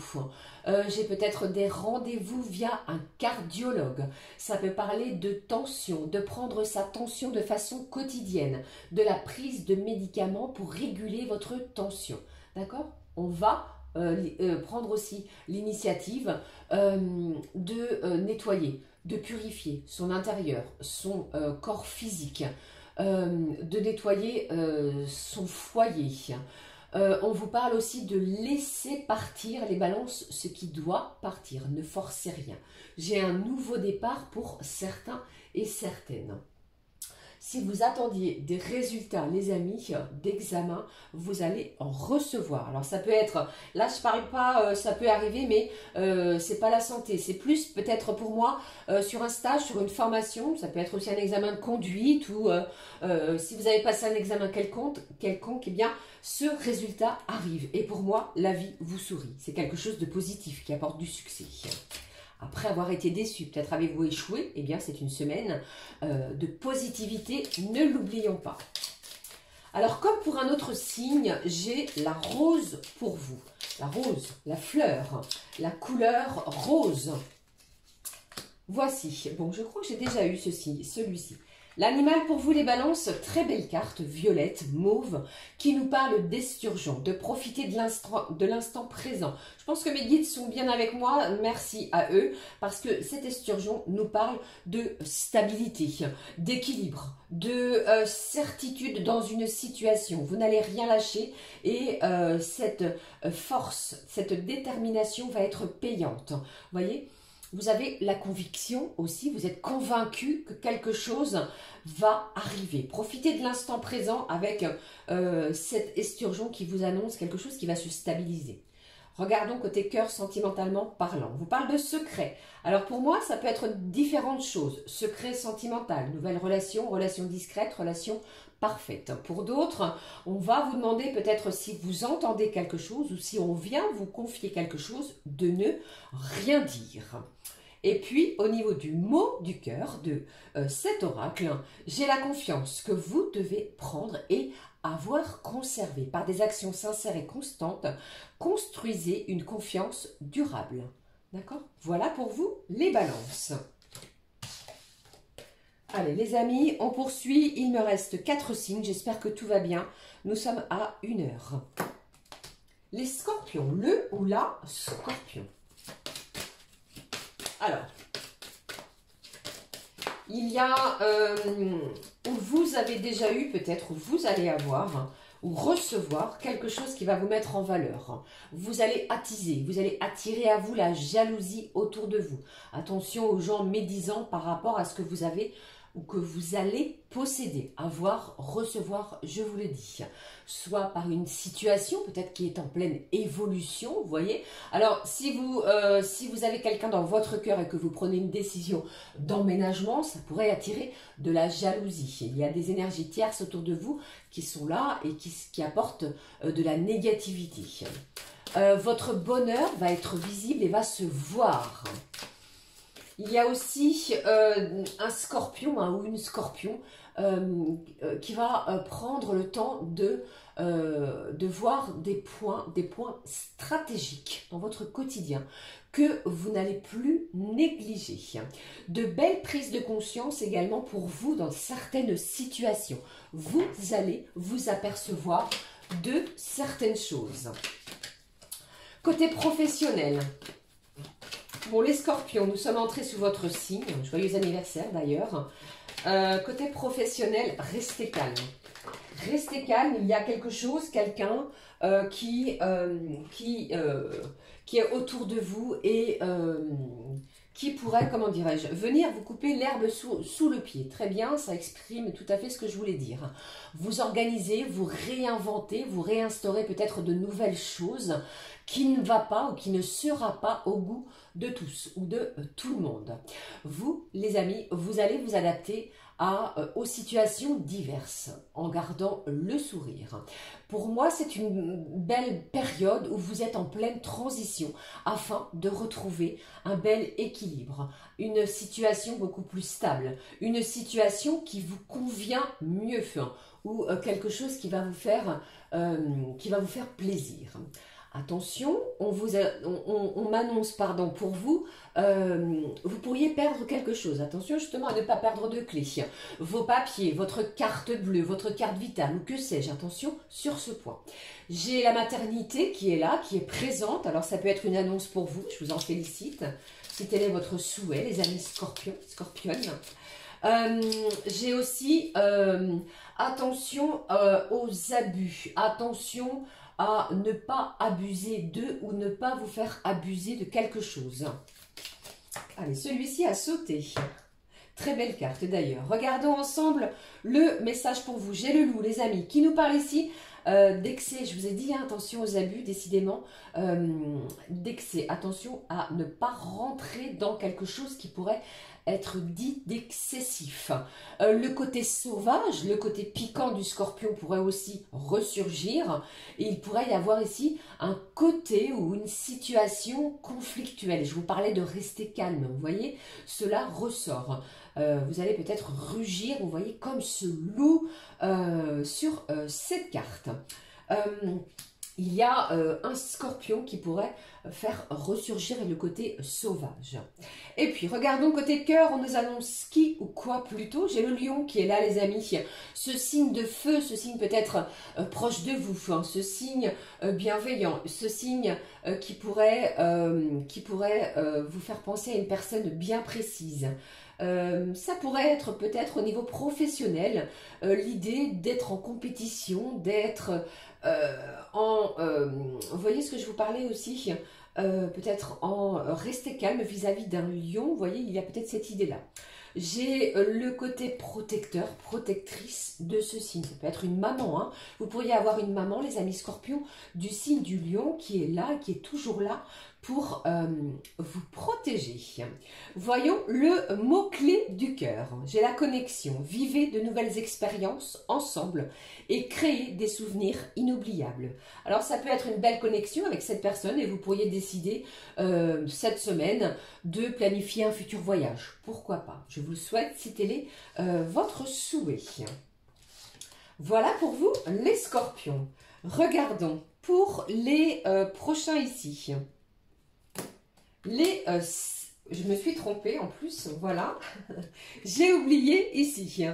j'ai peut-être des rendez-vous via un cardiologue. Ça peut parler de tension, de prendre sa tension de façon quotidienne, de la prise de médicaments pour réguler votre tension. D'accord? On va prendre aussi l'initiative de nettoyer, de purifier son intérieur, son corps physique, de nettoyer son foyer. On vous parle aussi de laisser partir les balances, ce qui doit partir, ne forcez rien. J'ai un nouveau départ pour certains et certaines. Si vous attendiez des résultats, les amis, d'examen, vous allez en recevoir. Alors ça peut être, là je ne parle pas, ça peut arriver, mais c'est pas la santé. C'est plus peut-être pour moi sur un stage, sur une formation. Ça peut être aussi un examen de conduite ou si vous avez passé un examen quelconque, eh bien ce résultat arrive. Et pour moi, la vie vous sourit. C'est quelque chose de positif qui apporte du succès. Après avoir été déçu, peut-être avez-vous échoué, eh bien c'est une semaine de positivité, ne l'oublions pas. Alors comme pour un autre signe, j'ai la rose pour vous. La rose, la fleur, la couleur rose. Voici, bon je crois que j'ai déjà eu celui-ci. L'animal pour vous les balances, très belle carte, violette, mauve, qui nous parle d'esturgeon, de profiter de l'instant présent. Je pense que mes guides sont bien avec moi, merci à eux, parce que cet esturgeon nous parle de stabilité, d'équilibre, de certitude dans une situation. Vous n'allez rien lâcher et cette force, cette détermination va être payante. Vous voyez ? Vous avez la conviction aussi, vous êtes convaincu que quelque chose va arriver. Profitez de l'instant présent avec cet esturgeon qui vous annonce quelque chose qui va se stabiliser. Regardons côté cœur sentimentalement parlant. On vous parle de secret. Alors pour moi, ça peut être différentes choses. Secret sentimental, nouvelle relation, relation discrète, relation parfaite. Pour d'autres, on va vous demander peut-être si vous entendez quelque chose ou si on vient vous confier quelque chose, de ne rien dire. Et puis, au niveau du mot du cœur de cet oracle, j'ai la confiance que vous devez prendre et avoir conservé. Par des actions sincères et constantes, construisez une confiance durable. D'accord? Voilà pour vous les balances. Allez les amis, on poursuit. Il me reste 4 signes. J'espère que tout va bien. Nous sommes à 1 heure. Les scorpions, le ou la scorpion. Alors, il y a, vous avez déjà eu peut-être, vous allez avoir ou recevoir quelque chose qui va vous mettre en valeur. Vous allez attiser, vous allez attirer à vous la jalousie autour de vous. Attention aux gens médisants par rapport à ce que vous avez ou que vous allez posséder, avoir, recevoir, je vous le dis. Soit par une situation peut-être qui est en pleine évolution, vous voyez. Alors, si vous avez quelqu'un dans votre cœur et que vous prenez une décision d'emménagement, ça pourrait attirer de la jalousie. Il y a des énergies tierces autour de vous qui sont là et qui apportent de la négativité. Votre bonheur va être visible et va se voir. Il y a aussi un scorpion ou une scorpion qui va prendre le temps de voir des points stratégiques dans votre quotidien que vous n'allez plus négliger. De belles prises de conscience également pour vous dans certaines situations. Vous allez vous apercevoir de certaines choses. Côté professionnel, bon, les scorpions, nous sommes entrés sous votre signe. Joyeux anniversaire d'ailleurs. Côté professionnel, restez calme. Restez calme, il y a quelque chose, quelqu'un qui est autour de vous et qui pourrait, comment dirais-je, venir vous couper l'herbe sous le pied. Très bien, ça exprime tout à fait ce que je voulais dire. Vous organisez, vous réinventez, vous réinstaurez peut-être de nouvelles choses qui ne va pas ou qui ne sera pas au goût de tous ou de tout le monde. Vous, les amis, vous allez vous adapter aux situations diverses, en gardant le sourire. Pour moi, c'est une belle période où vous êtes en pleine transition afin de retrouver un bel équilibre, une situation beaucoup plus stable, une situation qui vous convient mieux, ou quelque chose qui va vous faire plaisir. Attention, on m'annonce, pardon, pour vous, vous pourriez perdre quelque chose. Attention justement à ne pas perdre de clés. Vos papiers, votre carte bleue, votre carte vitale ou que sais-je. Attention sur ce point. J'ai la maternité qui est là, qui est présente. Alors ça peut être une annonce pour vous, je vous en félicite. Si tel est votre souhait, les amis scorpionnes. J'ai aussi attention aux abus. Attention à ne pas abuser d'eux ou ne pas vous faire abuser de quelque chose. Allez, celui-ci a sauté. Très belle carte d'ailleurs. Regardons ensemble le message pour vous. J'ai le loup, les amis, qui nous parle ici d'excès. Je vous ai dit, hein, attention aux abus, décidément, d'excès. Attention à ne pas rentrer dans quelque chose qui pourrait être dit d'excessif. Le côté sauvage, le côté piquant du scorpion pourrait aussi ressurgir. Et il pourrait y avoir ici un côté ou une situation conflictuelle. Je vous parlais de rester calme, vous voyez, cela ressort. Vous allez peut-être rugir, vous voyez, comme ce loup sur cette carte. Il y a un scorpion qui pourrait faire ressurgir le côté sauvage. Et puis, regardons côté cœur, on nous annonce qui ou quoi plutôt. J'ai le lion qui est là, les amis. Ce signe de feu, ce signe peut-être proche de vous, hein, ce signe bienveillant, ce signe qui pourrait vous faire penser à une personne bien précise. Ça pourrait être peut-être au niveau professionnel, l'idée d'être en compétition, d'être vous voyez ce que je vous parlais aussi, peut-être en rester calme vis-à-vis d'un lion, vous voyez, il y a peut-être cette idée-là. J'ai le côté protecteur, protectrice de ce signe. Ça peut être une maman, hein. Vous pourriez avoir une maman, les amis scorpions, du signe du lion qui est là, qui est toujours là pour vous protéger. Voyons le mot-clé du cœur. J'ai la connexion. Vivez de nouvelles expériences ensemble et créez des souvenirs inoubliables. Alors ça peut être une belle connexion avec cette personne et vous pourriez décider cette semaine de planifier un futur voyage. Pourquoi pas? Je vous le souhaite si tel est votre souhait. Voilà pour vous les scorpions. Regardons pour les prochains ici. Je me suis trompée en plus, voilà, j'ai oublié ici.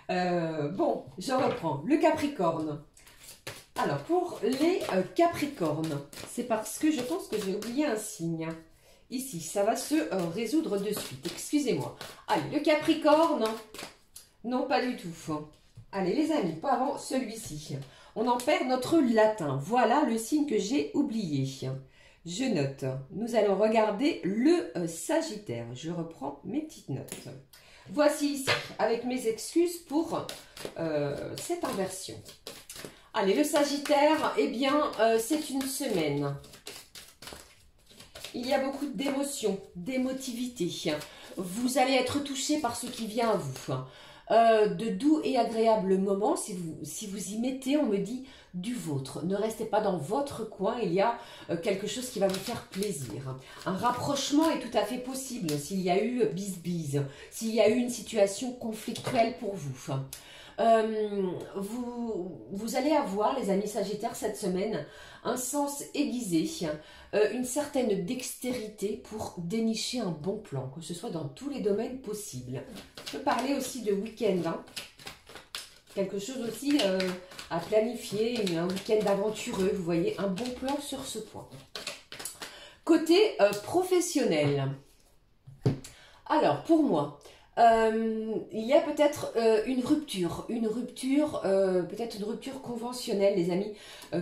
Bon, je reprends, le Capricorne. Alors, pour les Capricornes, c'est parce que je pense que j'ai oublié un signe. Ici, ça va se résoudre de suite, excusez-moi. Allez, le Capricorne, non, pas du tout. Allez, les amis, pas avant celui-ci. On en perd notre latin, voilà le signe que j'ai oublié. Je note. Nous allons regarder le Sagittaire. Je reprends mes petites notes. Voici ici, avec mes excuses pour cette inversion. Allez, le Sagittaire, eh bien, c'est une semaine. Il y a beaucoup d'émotions, d'émotivité. Vous allez être touché par ce qui vient à vous. De doux et agréables moments, si vous y mettez, on me dit, du vôtre. Ne restez pas dans votre coin, il y a quelque chose qui va vous faire plaisir. Un rapprochement est tout à fait possible s'il y a eu bise-bise, s'il y a eu une situation conflictuelle pour vous. Vous allez avoir, les amis Sagittaires, cette semaine, un sens aiguisé, une certaine dextérité pour dénicher un bon plan, que ce soit dans tous les domaines possibles. Je peux parler aussi de week-end, hein. Quelque chose aussi à planifier, un week-end aventureux, vous voyez, un bon plan sur ce point. Côté professionnel, alors pour moi, il y a peut-être une rupture, peut-être une rupture conventionnelle, les amis,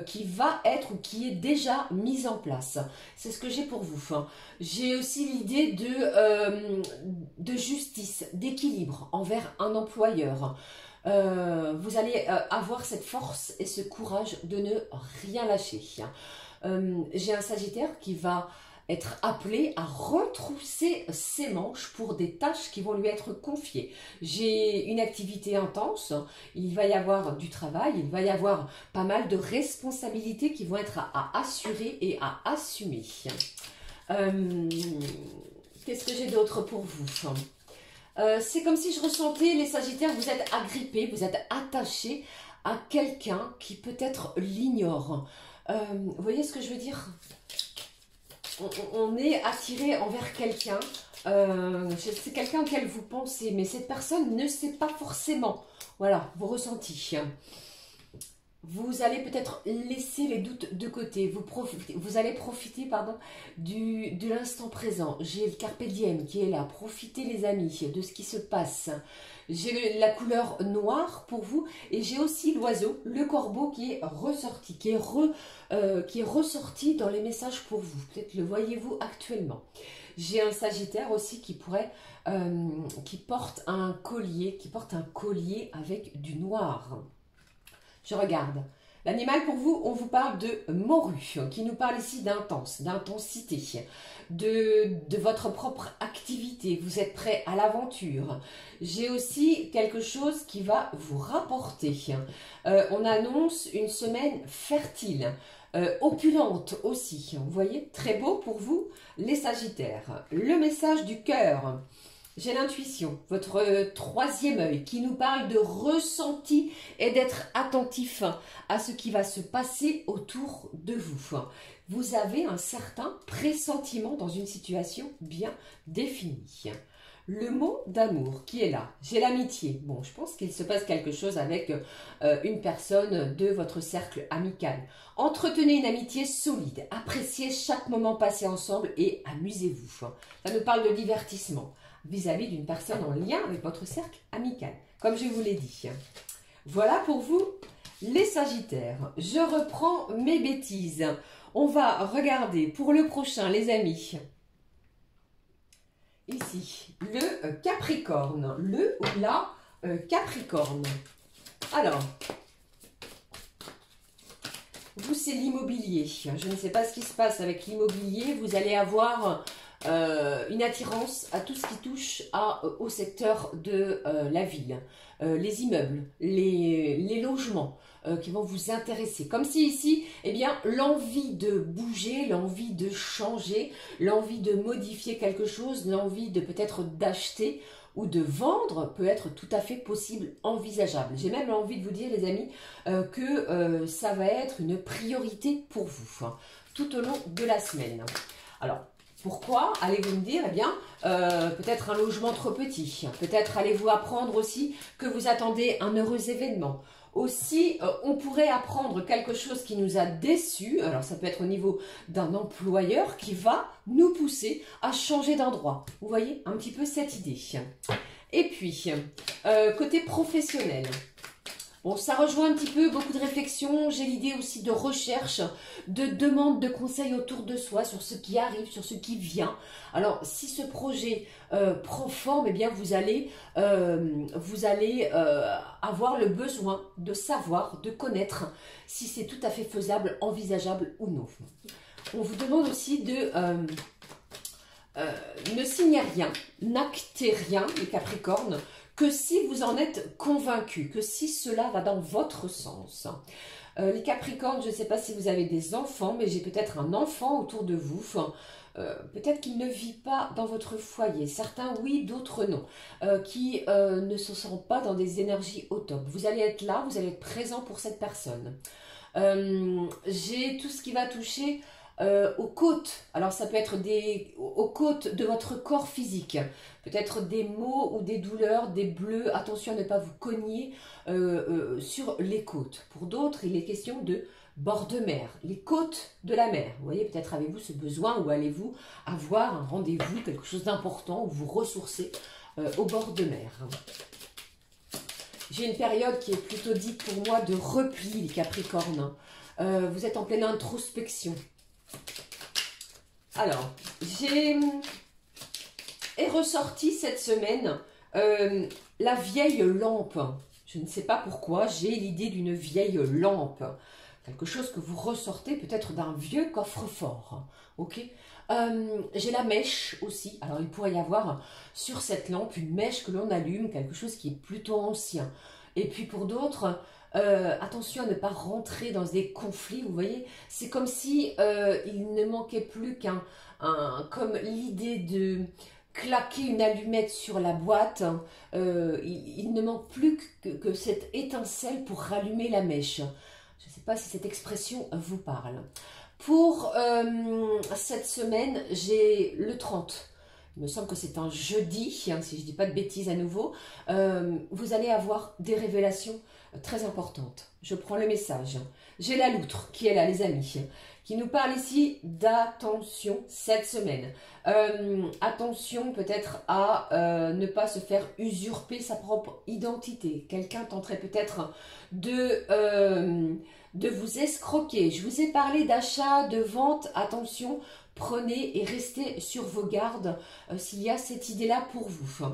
qui va être ou qui est déjà mise en place. C'est ce que j'ai pour vous. Hein. J'ai aussi l'idée de justice, d'équilibre envers un employeur. Vous allez avoir cette force et ce courage de ne rien lâcher. J'ai un Sagittaire qui va être appelé à retrousser ses manches pour des tâches qui vont lui être confiées. J'ai une activité intense, il va y avoir du travail, il va y avoir pas mal de responsabilités qui vont être à assurer et à assumer. Qu'est-ce que j'ai d'autre pour vous? C'est comme si je ressentais, les Sagittaires, vous êtes agrippés, vous êtes attachés à quelqu'un qui peut-être l'ignore. Vous voyez ce que je veux dire? On est attiré envers quelqu'un, c'est quelqu'un auquel vous pensez, mais cette personne ne sait pas forcément, voilà, vos ressentis. Vous allez peut-être laisser les doutes de côté, vous allez profiter pardon, de l'instant présent. J'ai le Carpe Diem qui est là, profitez les amis de ce qui se passe. J'ai la couleur noire pour vous et j'ai aussi l'oiseau, le corbeau qui est ressorti, qui est ressorti dans les messages pour vous. Peut-être le voyez-vous actuellement. J'ai un Sagittaire aussi qui porte un collier avec du noir. Je regarde. L'animal pour vous, on vous parle de morue, qui nous parle ici d'intense, d'intensité, de votre propre activité. Vous êtes prêt à l'aventure. J'ai aussi quelque chose qui va vous rapporter. On annonce une semaine fertile, opulente aussi. Vous voyez, très beau pour vous, les Sagittaires. Le message du cœur. J'ai l'intuition, votre troisième œil qui nous parle de ressenti et d'être attentif à ce qui va se passer autour de vous. Vous avez un certain pressentiment dans une situation bien définie. Le mot d'amour qui est là, j'ai l'amitié. Bon, je pense qu'il se passe quelque chose avec une personne de votre cercle amical. Entretenez une amitié solide, appréciez chaque moment passé ensemble et amusez-vous. Ça nous parle de divertissement vis-à-vis d'une personne en lien avec votre cercle amical, comme je vous l'ai dit. Voilà pour vous, les Sagittaires. Je reprends mes bêtises. On va regarder pour le prochain, les amis. Ici, le Capricorne. Le ou la Capricorne. Alors, vous, c'est l'immobilier. Je ne sais pas ce qui se passe avec l'immobilier. Vous allez avoir une attirance à tout ce qui touche au secteur de la ville, les immeubles, les logements qui vont vous intéresser. Comme si ici, eh bien, l'envie de bouger, l'envie de changer, l'envie de modifier quelque chose, l'envie de peut-être d'acheter ou de vendre peut être tout à fait possible, envisageable. J'ai même envie de vous dire, les amis, que ça va être une priorité pour vous tout au long de la semaine. Alors, pourquoi? Allez-vous me dire, eh bien, peut-être un logement trop petit. Peut-être allez-vous apprendre aussi que vous attendez un heureux événement. Aussi, on pourrait apprendre quelque chose qui nous a déçus. Alors, ça peut être au niveau d'un employeur qui va nous pousser à changer d'endroit. Vous voyez un petit peu cette idée. Et puis, côté professionnel. Bon, ça rejoint un petit peu beaucoup de réflexions. J'ai l'idée aussi de recherche, de demande de conseils autour de soi sur ce qui arrive, sur ce qui vient. Alors, si ce projet prend forme, eh bien, vous allez avoir le besoin de savoir, de connaître si c'est tout à fait faisable, envisageable ou non. On vous demande aussi de ne signez rien, n'actez rien, les Capricornes, que si vous en êtes convaincu, que si cela va dans votre sens. Les Capricornes, je ne sais pas si vous avez des enfants, mais j'ai peut-être un enfant autour de vous. Peut-être qu'il ne vit pas dans votre foyer. Certains oui, d'autres non. Qui ne se sentent pas dans des énergies au top. Vous allez être là, vous allez être présent pour cette personne. J'ai tout ce qui va toucher aux côtes. Alors ça peut être aux côtes de votre corps physique. Peut-être des maux ou des douleurs, des bleus. Attention à ne pas vous cogner sur les côtes. Pour d'autres, il est question de bord de mer, les côtes de la mer. Vous voyez, peut-être avez-vous ce besoin ou allez-vous avoir un rendez-vous, quelque chose d'important où vous ressourcez au bord de mer. J'ai une période qui est plutôt dite pour moi de repli, les Capricornes. Vous êtes en pleine introspection. Alors, est ressorti cette semaine la vieille lampe. Je ne sais pas pourquoi, j'ai l'idée d'une vieille lampe. Quelque chose que vous ressortez peut-être d'un vieux coffre-fort. Ok, J'ai la mèche aussi. Alors, il pourrait y avoir sur cette lampe une mèche que l'on allume, quelque chose qui est plutôt ancien. Et puis pour d'autres, attention à ne pas rentrer dans des conflits, vous voyez. C'est comme si il ne manquait plus comme l'idée de claquer une allumette sur la boîte. Il ne manque plus que cette étincelle pour rallumer la mèche. Je ne sais pas si cette expression vous parle. Pour cette semaine, j'ai le 30. Il me semble que c'est un jeudi, hein, si je ne dis pas de bêtises à nouveau. Vous allez avoir des révélations très importantes. Je prends le message. J'ai la loutre qui est là, les amis, qui nous parle ici d'attention cette semaine. Attention peut-être à ne pas se faire usurper sa propre identité. Quelqu'un tenterait peut-être de vous escroquer. Je vous ai parlé d'achat, de vente. Attention, prenez et restez sur vos gardes s'il y a cette idée-là pour vous.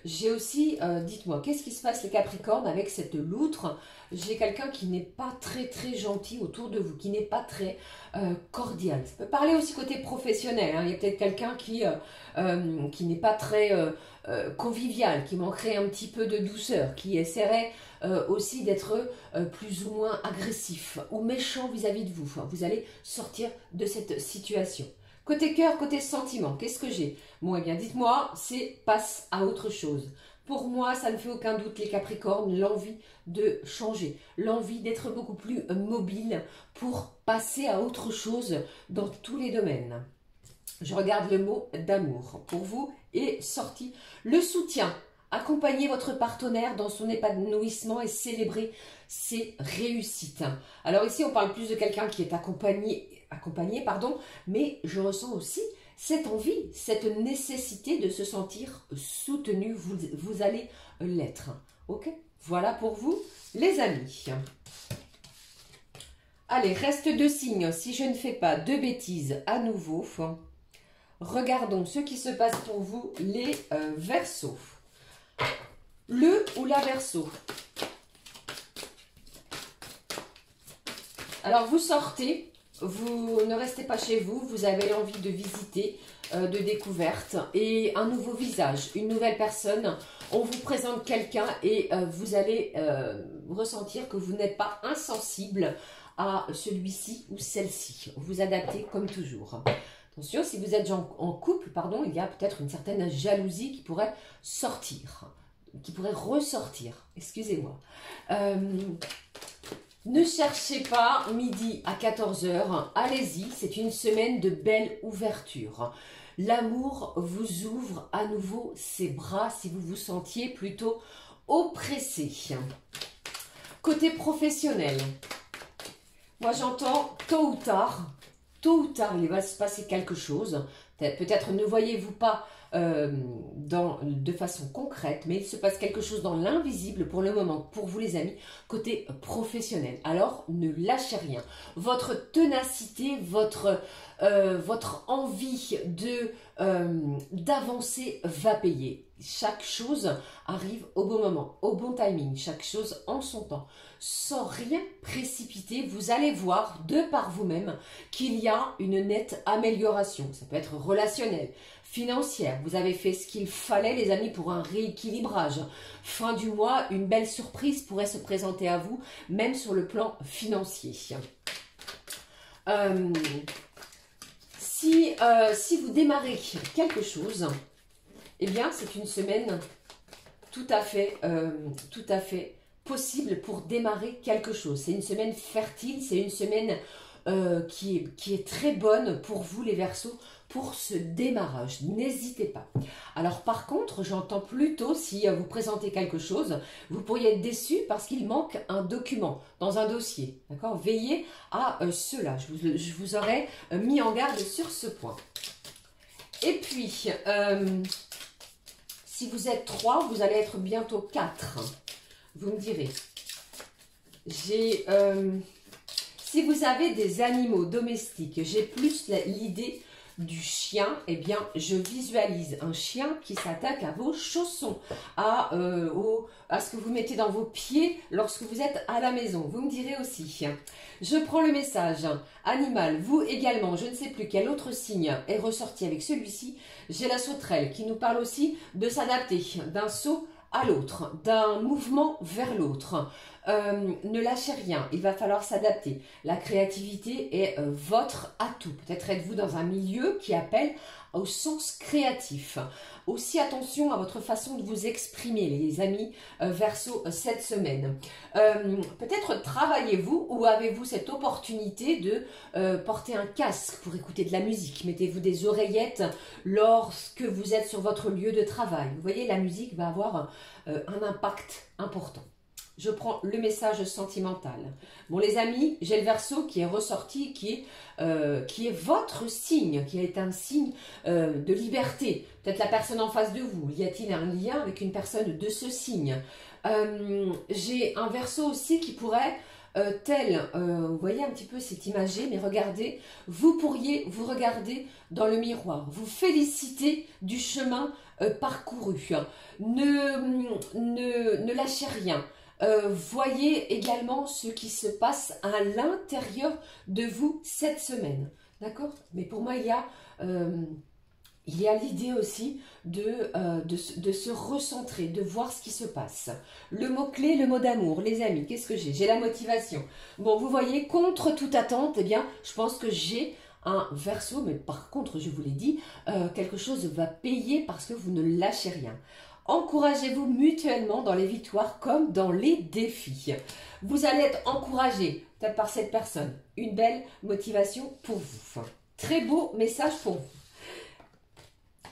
J'ai aussi, dites-moi, qu'est-ce qui se passe les Capricornes avec cette loutre? J'ai quelqu'un qui n'est pas très gentil autour de vous, qui n'est pas très cordial. Ça peut parler aussi côté professionnel, hein. Il y a peut-être quelqu'un qui n'est pas très convivial, qui manquerait un petit peu de douceur, qui essaierait aussi d'être plus ou moins agressif ou méchant vis-à-vis de vous. Enfin, vous allez sortir de cette situation. Côté cœur, côté sentiment, qu'est-ce que j'ai? Bon, eh bien, dites-moi, c'est passe à autre chose. Pour moi, ça ne fait aucun doute, les Capricornes, l'envie de changer, l'envie d'être beaucoup plus mobile pour passer à autre chose dans tous les domaines. Je regarde le mot d'amour. Pour vous est sorti le soutien. Accompagnez votre partenaire dans son épanouissement et célébrez ses réussites. Alors ici, on parle plus de quelqu'un qui est accompagné, mais je ressens aussi cette envie, cette nécessité de se sentir soutenu. Vous allez l'être. Ok? Voilà pour vous, les amis. Allez, reste 2 signes. Si je ne fais pas de bêtises à nouveau, regardons ce qui se passe pour vous, les Verseaux. Le ou la Verseau. Alors, vous sortez, vous ne restez pas chez vous, vous avez l'envie de visiter, de découverte et un nouveau visage, une nouvelle personne. On vous présente quelqu'un et vous allez ressentir que vous n'êtes pas insensible à celui-ci ou celle-ci. Vous adaptez comme toujours. Attention, si vous êtes en couple, pardon, il y a peut-être une certaine jalousie qui pourrait sortir, qui pourrait ressortir, excusez-moi. Ne cherchez pas midi à 14 h, allez-y, c'est une semaine de belle ouverture. L'amour vous ouvre à nouveau ses bras si vous vous sentiez plutôt oppressé. Côté professionnel, moi j'entends tôt ou tard, il va se passer quelque chose. Peut-être ne voyez-vous pas de façon concrète, mais il se passe quelque chose dans l'invisible pour le moment, pour vous les amis, côté professionnel. Alors, ne lâchez rien. Votre ténacité, votre envie d'avancer va payer. Chaque chose arrive au bon moment, au bon timing, chaque chose en son temps. Sans rien précipiter, vous allez voir de par vous-même qu'il y a une nette amélioration. Ça peut être relationnel, financière. Vous avez fait ce qu'il fallait, les amis, pour un rééquilibrage. Fin du mois, une belle surprise pourrait se présenter à vous, même sur le plan financier. Si vous démarrez quelque chose, eh bien, c'est une semaine tout à fait possible pour démarrer quelque chose. C'est une semaine fertile, c'est une semaine qui est très bonne pour vous, les Verseaux, pour ce démarrage. N'hésitez pas. Alors, par contre, j'entends plutôt, si vous présentez quelque chose, vous pourriez être déçu parce qu'il manque un document dans un dossier. D'accord? Veillez à cela. Je vous aurais mis en garde sur ce point. Et puis, si vous êtes 3, vous allez être bientôt 4. Vous me direz. Si vous avez des animaux domestiques, j'ai plus l'idée du chien, eh bien, je visualise un chien qui s'attaque à vos chaussons, à ce que vous mettez dans vos pieds lorsque vous êtes à la maison. Vous me direz aussi. Je prends le message. Animal, vous également, je ne sais plus quel autre signe est ressorti avec celui-ci. J'ai la sauterelle qui nous parle aussi de s'adapter d'un saut à l'autre, d'un mouvement vers l'autre. Ne lâchez rien, il va falloir s'adapter. La créativité est votre atout. Peut-être êtes-vous dans un milieu qui appelle au sens créatif. Aussi attention à votre façon de vous exprimer, les amis Verseau, cette semaine. Peut-être travaillez-vous ou avez-vous cette opportunité de porter un casque pour écouter de la musique. Mettez-vous des oreillettes lorsque vous êtes sur votre lieu de travail. Vous voyez, la musique va avoir un impact important. Je prends le message sentimental. Bon les amis, j'ai le Verseau qui est ressorti, qui est votre signe, qui est un signe de liberté. Peut-être la personne en face de vous. Y a-t-il un lien avec une personne de ce signe? J'ai un Verseau aussi qui pourrait, vous voyez un petit peu, c'est imagé, mais regardez, vous pourriez vous regarder dans le miroir, vous féliciter du chemin parcouru. Ne lâchez rien. Voyez également ce qui se passe à l'intérieur de vous cette semaine. D'accord? Mais pour moi, il y a l'idée aussi de se recentrer, de voir ce qui se passe. Le mot-clé, le mot d'amour, les amis, qu'est-ce que j'ai? J'ai la motivation. Bon, vous voyez, contre toute attente, eh bien, je pense que j'ai un Verseau, mais par contre, je vous l'ai dit, quelque chose va payer parce que vous ne lâchez rien. Encouragez-vous mutuellement dans les victoires comme dans les défis. Vous allez être encouragé, peut-être par cette personne. Une belle motivation pour vous. Très beau message pour vous.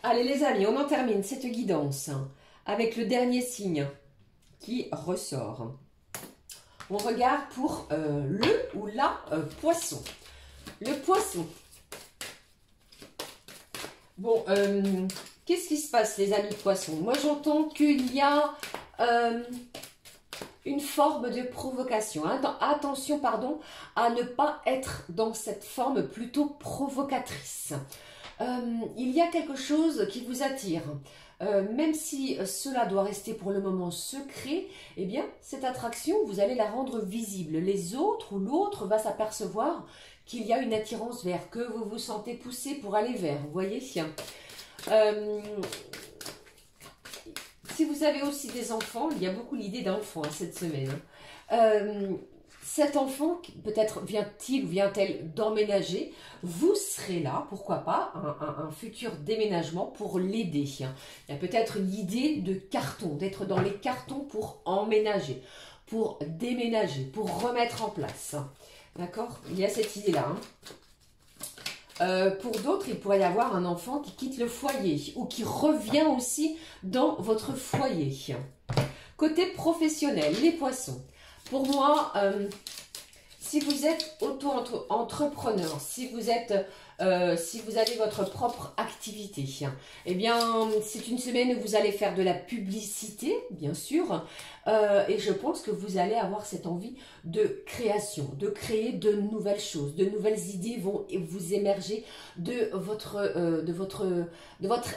Allez les amis, on en termine cette guidance avec le dernier signe qui ressort. On regarde pour le ou la poisson. Le poisson. Bon, qu'est-ce qui se passe, les amis poissons? Moi, j'entends qu'il y a une forme de provocation. Attention, pardon, à ne pas être dans cette forme plutôt provocatrice. Il y a quelque chose qui vous attire. Même si cela doit rester pour le moment secret, eh bien, cette attraction, vous allez la rendre visible. Les autres ou l'autre va s'apercevoir qu'il y a une attirance vers, que vous vous sentez poussé pour aller vers. Vous voyez? Si vous avez aussi des enfants, il y a beaucoup l'idée d'enfants cette semaine. Cet enfant, peut-être vient-il ou vient-elle d'emménager, vous serez là, pourquoi pas, un futur déménagement pour l'aider. Il y a peut-être l'idée de carton, d'être dans les cartons pour emménager, pour déménager, pour remettre en place. D'accord? Il y a cette idée-là. Pour d'autres, il pourrait y avoir un enfant qui quitte le foyer ou qui revient aussi dans votre foyer. Côté professionnel, les poissons. Pour moi, si vous êtes auto-entrepreneur, si vous avez votre propre activité, eh bien, c'est une semaine où vous allez faire de la publicité, bien sûr, et je pense que vous allez avoir cette envie de création, de créer de nouvelles choses, de nouvelles idées vont vous émerger de votre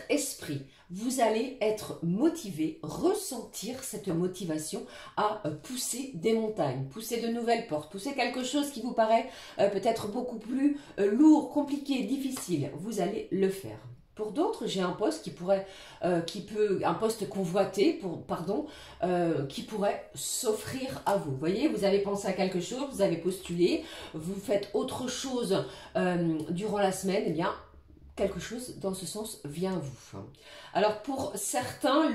esprit. Vous allez être motivé, ressentir cette motivation à pousser des montagnes, pousser de nouvelles portes, pousser quelque chose qui vous paraît peut-être beaucoup plus lourd, compliqué, difficile. Vous allez le faire. Pour d'autres, j'ai un poste un poste convoité, qui pourrait s'offrir à vous. Vous voyez, vous avez pensé à quelque chose, vous avez postulé, vous faites autre chose durant la semaine, eh bien, quelque chose dans ce sens vient à vous. Alors pour certains,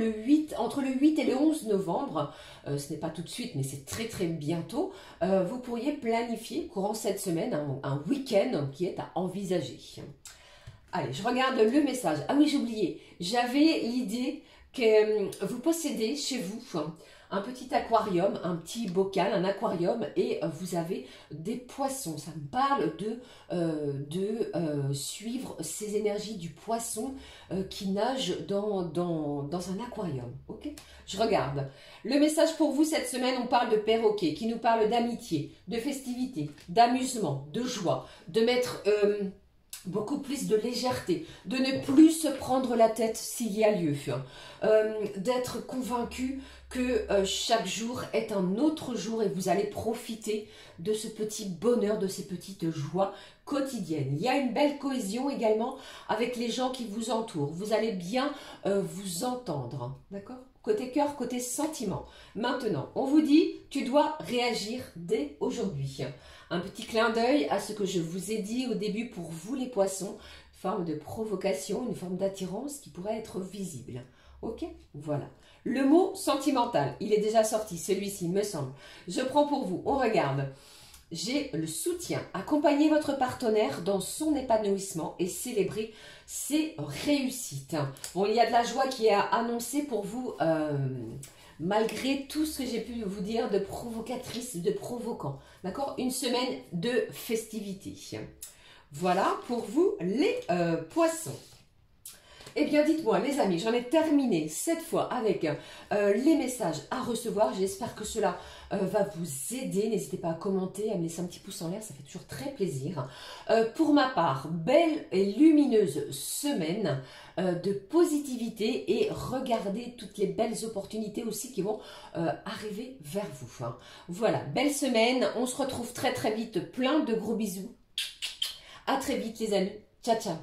entre le 8 et le 11 novembre, ce n'est pas tout de suite, mais c'est très très bientôt, vous pourriez planifier courant cette semaine un week-end qui est à envisager. Allez, je regarde le message. Ah oui, j'ai oublié. J'avais l'idée que vous possédez chez vous un petit aquarium, un petit bocal, un aquarium, et vous avez des poissons. Ça me parle de suivre ces énergies du poisson qui nage dans un aquarium. Ok? Je regarde. Le message pour vous cette semaine, on parle de perroquet, qui nous parle d'amitié, de festivité, d'amusement, de joie, de mettre beaucoup plus de légèreté, de ne plus se prendre la tête s'il y a lieu, d'être convaincu que chaque jour est un autre jour et vous allez profiter de ce petit bonheur, de ces petites joies quotidiennes. Il y a une belle cohésion également avec les gens qui vous entourent. Vous allez bien vous entendre, d'accord? Côté cœur, côté sentiment. Maintenant, on vous dit, tu dois réagir dès aujourd'hui. Un petit clin d'œil à ce que je vous ai dit au début pour vous les poissons, une forme de provocation, une forme d'attirance qui pourrait être visible. Ok? Voilà. Le mot sentimental, il est déjà sorti, celui-ci me semble. Je prends pour vous, on regarde. J'ai le soutien. Accompagnez votre partenaire dans son épanouissement et célébrez ses réussites. Bon, il y a de la joie qui est annoncée pour vous, malgré tout ce que j'ai pu vous dire de provocatrice, de provoquant. D'accord? Une semaine de festivités. Voilà pour vous les poissons. Eh bien, dites-moi, les amis, j'en ai terminé cette fois avec les messages à recevoir. J'espère que cela va vous aider. N'hésitez pas à commenter, à me laisser un petit pouce en l'air, ça fait toujours très plaisir. Pour ma part, belle et lumineuse semaine de positivité et regardez toutes les belles opportunités aussi qui vont arriver vers vous. Hein. Voilà, belle semaine. On se retrouve très très vite. Plein de gros bisous. À très vite les amis. Ciao, ciao.